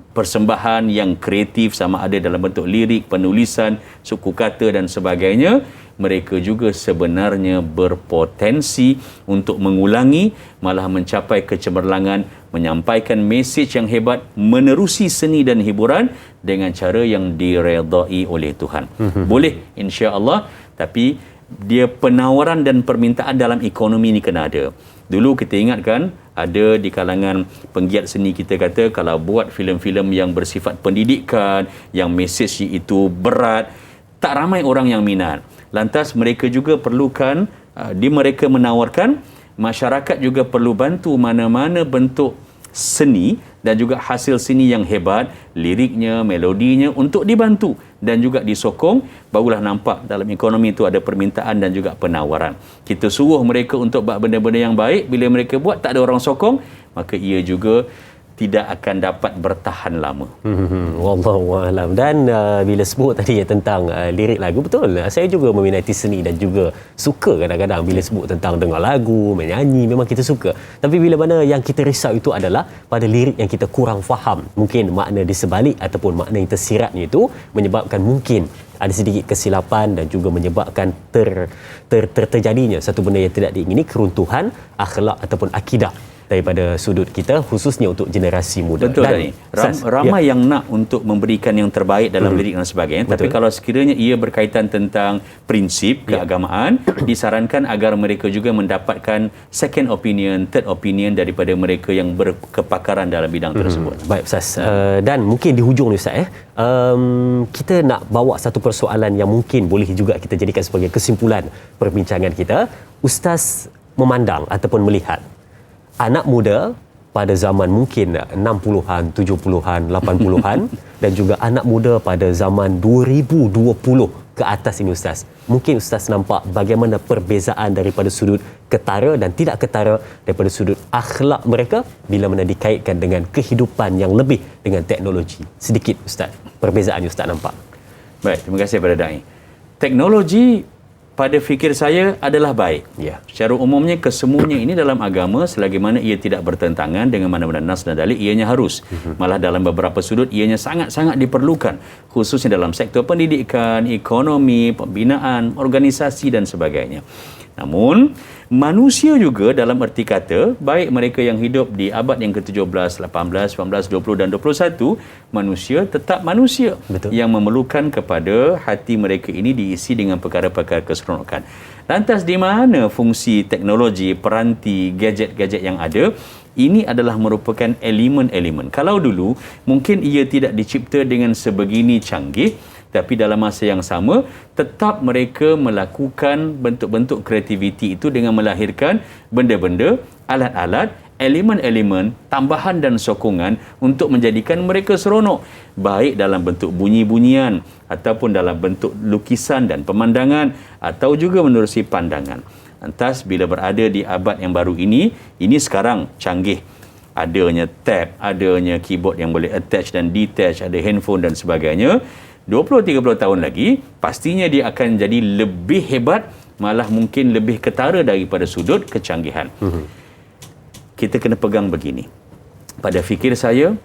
persembahan yang kreatif, sama ada dalam bentuk lirik, penulisan, suku kata dan sebagainya. Mereka juga sebenarnya berpotensi untuk mengulangi, malah mencapai kecemerlangan, menyampaikan mesej yang hebat, menerusi seni dan hiburan dengan cara yang diredai oleh Tuhan. Boleh, insya-Allah. Tapi dia penawaran dan permintaan dalam ekonomi ni kena ada. Dulu kita ingat kan, ada di kalangan penggiat seni kita kata kalau buat filem-filem yang bersifat pendidikan, yang mesej itu berat, tak ramai orang yang minat. Lantas mereka juga perlukan, mereka menawarkan, masyarakat juga perlu bantu mana-mana bentuk seni dan juga hasil seni yang hebat, liriknya, melodinya untuk dibantu dan juga disokong, barulah nampak dalam ekonomi itu ada permintaan dan juga penawaran. Kita suruh mereka untuk buat benda-benda yang baik, bila mereka buat tak ada orang sokong, maka ia juga tidak akan dapat bertahan lama. Wallahualam. Dan bila sebut tadi tentang lirik lagu, betul, saya juga meminati seni dan juga suka kadang-kadang bila sebut tentang dengar lagu, menyanyi, memang kita suka. Tapi bila mana yang kita risau itu adalah pada lirik yang kita kurang faham, mungkin makna di sebalik ataupun makna yang tersiratnya itu menyebabkan mungkin ada sedikit kesilapan dan juga menyebabkan terjadinya satu benda yang tidak diingini, keruntuhan akhlak ataupun akidah daripada sudut kita, khususnya untuk generasi muda. Betul, Dani. Ramai yang nak untuk memberikan yang terbaik dalam lirik dan sebagainya. Tapi kalau sekiranya ia berkaitan tentang prinsip keagamaan, disarankan agar mereka juga mendapatkan second opinion, third opinion daripada mereka yang berkepakaran dalam bidang tersebut. Baik, Ustaz. Dan mungkin di hujung ni, Ustaz, kita nak bawa satu persoalan yang mungkin boleh juga kita jadikan sebagai kesimpulan perbincangan kita. Ustaz memandang ataupun melihat anak muda pada zaman mungkin 60-an, 70-an, 80-an dan juga anak muda pada zaman 2020 ke atas ini, Ustaz. Mungkin Ustaz nampak bagaimana perbezaan daripada sudut ketara dan tidak ketara, daripada sudut akhlak mereka bila mana dikaitkan dengan kehidupan yang lebih dengan teknologi. Sedikit, Ustaz, perbezaan yang Ustaz nampak. Baik, terima kasih kepada Dai. Teknologi pada fikir saya adalah baik. Secara umumnya kesemuanya ini dalam agama, selagi mana ia tidak bertentangan dengan mana-mana nas dan dalil, ianya harus. Malah dalam beberapa sudut ianya sangat-sangat diperlukan, khususnya dalam sektor pendidikan, ekonomi, pembinaan, organisasi dan sebagainya. Namun manusia juga dalam erti kata, baik mereka yang hidup di abad yang ke-17, 18, 19, 20 dan 21, manusia tetap manusia. Betul. Yang memerlukan kepada hati mereka ini diisi dengan perkara-perkara keseronokan. Lantas di mana fungsi teknologi, peranti, gadget-gadget yang ada? Ini adalah merupakan elemen-elemen. Kalau dulu mungkin ia tidak dicipta dengan sebegini canggih, tapi dalam masa yang sama tetap mereka melakukan bentuk-bentuk kreativiti itu dengan melahirkan benda-benda, alat-alat, elemen-elemen, tambahan dan sokongan untuk menjadikan mereka seronok, baik dalam bentuk bunyi-bunyian ataupun dalam bentuk lukisan dan pemandangan atau juga menerusi pandangan. Lantas bila berada di abad yang baru ini sekarang canggih. Adanya tab, adanya keyboard yang boleh attach dan detach, ada handphone dan sebagainya. 20-30 tahun lagi, pastinya dia akan jadi lebih hebat, malah mungkin lebih ketara daripada sudut kecanggihan. Kita kena pegang begini. Pada fikir saya,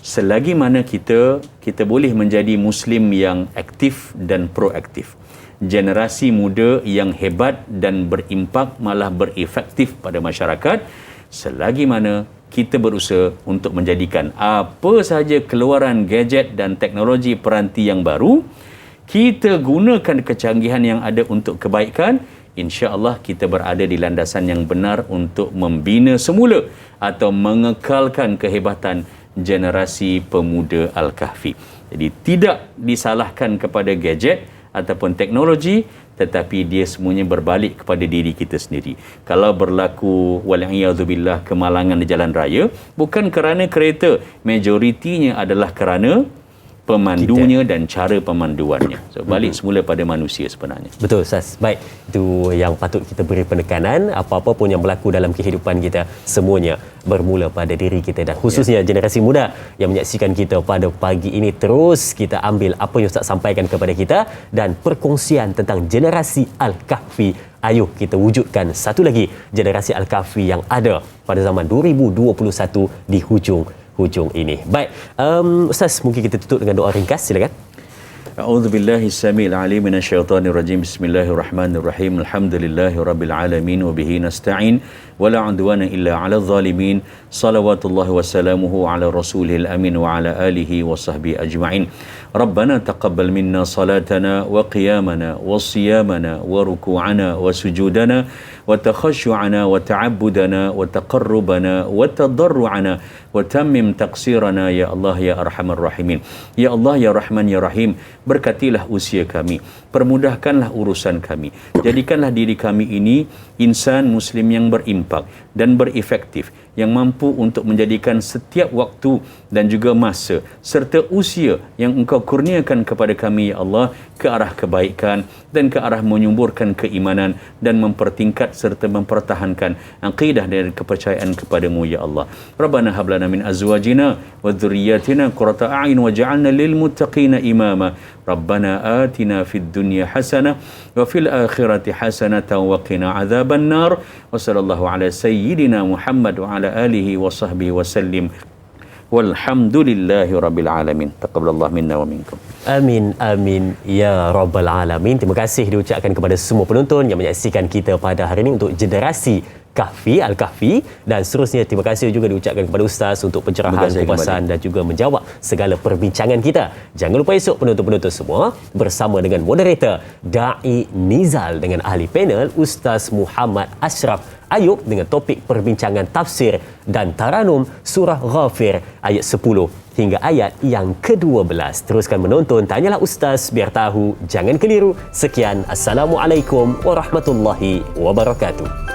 selagi mana kita boleh menjadi Muslim yang aktif dan proaktif, generasi muda yang hebat dan berimpak, malah berefektif pada masyarakat, selagi mana kita berusaha untuk menjadikan apa sahaja keluaran gadget dan teknologi peranti yang baru, kita gunakan kecanggihan yang ada untuk kebaikan, insya-Allah kita berada di landasan yang benar untuk membina semula atau mengekalkan kehebatan generasi pemuda Al-Kahfi. Jadi tidak disalahkan kepada gadget ataupun teknologi, tetapi dia semuanya berbalik kepada diri kita sendiri. Kalau berlaku wal'iyadzubillah kemalangan di jalan raya, bukan kerana kereta, majoritinya adalah kerana pemandunya dan cara pemanduannya. So balik semula pada manusia sebenarnya. Betul Ustaz. Baik, itu yang patut kita beri penekanan. Apa-apa pun yang berlaku dalam kehidupan kita, semuanya bermula pada diri kita, dan khususnya generasi muda yang menyaksikan kita pada pagi ini, terus kita ambil apa yang Ustaz sampaikan kepada kita dan perkongsian tentang generasi Al-Kahfi. Ayuh kita wujudkan satu lagi generasi Al-Kahfi yang ada pada zaman 2021 di hujung ini. Baik, Ustaz, mungkin kita tutup dengan doa ringkas, silakan. A'udzubillahi samil alim minasyaitonir rajim. Bismillahirrahmanirrahim. Alhamdulillahirabbil alamin wa bihi nasta'in wa la 'udwana illa 'alal zalimin. Shalawatullahi wa salamuhu 'ala rasulil amin wa 'ala alihi wa sahbihi ajma'in. Rabbana taqabbal minna salatana wa qiyamana wa siyamana wa ruku'ana wa sujudana wa takhashu'ana wa ta'abbudana wa taqarrubana wa tadarru'ana wa tammim taqsirana ya Allah ya arhamar rahimin. Ya Allah ya Rahman ya Rahim, berkatilah usia kami, permudahkanlah urusan kami, jadikanlah diri kami ini insan muslim yang berimpak dan berefektif, yang mampu untuk menjadikan setiap waktu dan juga masa serta usia yang Engkau kurniakan kepada kami ya Allah ke arah kebaikan dan ke arah menyuburkan keimanan dan mempertingkat serta mempertahankan akidah dan kepercayaan kepadamu ya Allah. Rabbana hab lana min azwajina wa dhurriyyatina qurrata a'yun waj'alna lil muttaqina imama. Rabbana atina fid dunya hasanah wa fil akhirati hasanatan wa qina adzaban nar. Wa sallallahu ala sayyidina Muhammad wa ala alihi wa sahbihi wa sallim. Walhamdulillahi rabbil alamin. Taqabbalallahu minna wa minkum. Amin, amin ya rabbal alamin. Terima kasih diucapkan kepada semua penonton yang menyaksikan kita pada hari ini untuk generasi Kahfi, Al-Kahfi, dan seterusnya terima kasih juga diucapkan kepada Ustaz untuk pencerahan, ulasan dan juga menjawab segala perbincangan kita. Jangan lupa esok penonton-penonton semua bersama dengan moderator Da'i Nizal dengan ahli panel Ustaz Muhammad Ashraf Ayub dengan topik perbincangan tafsir dan taranum surah Ghafir ayat 10 hingga ayat yang ke-12. Teruskan menonton Tanyalah Ustaz, biar tahu jangan keliru. Sekian, Assalamualaikum warahmatullahi wabarakatuh.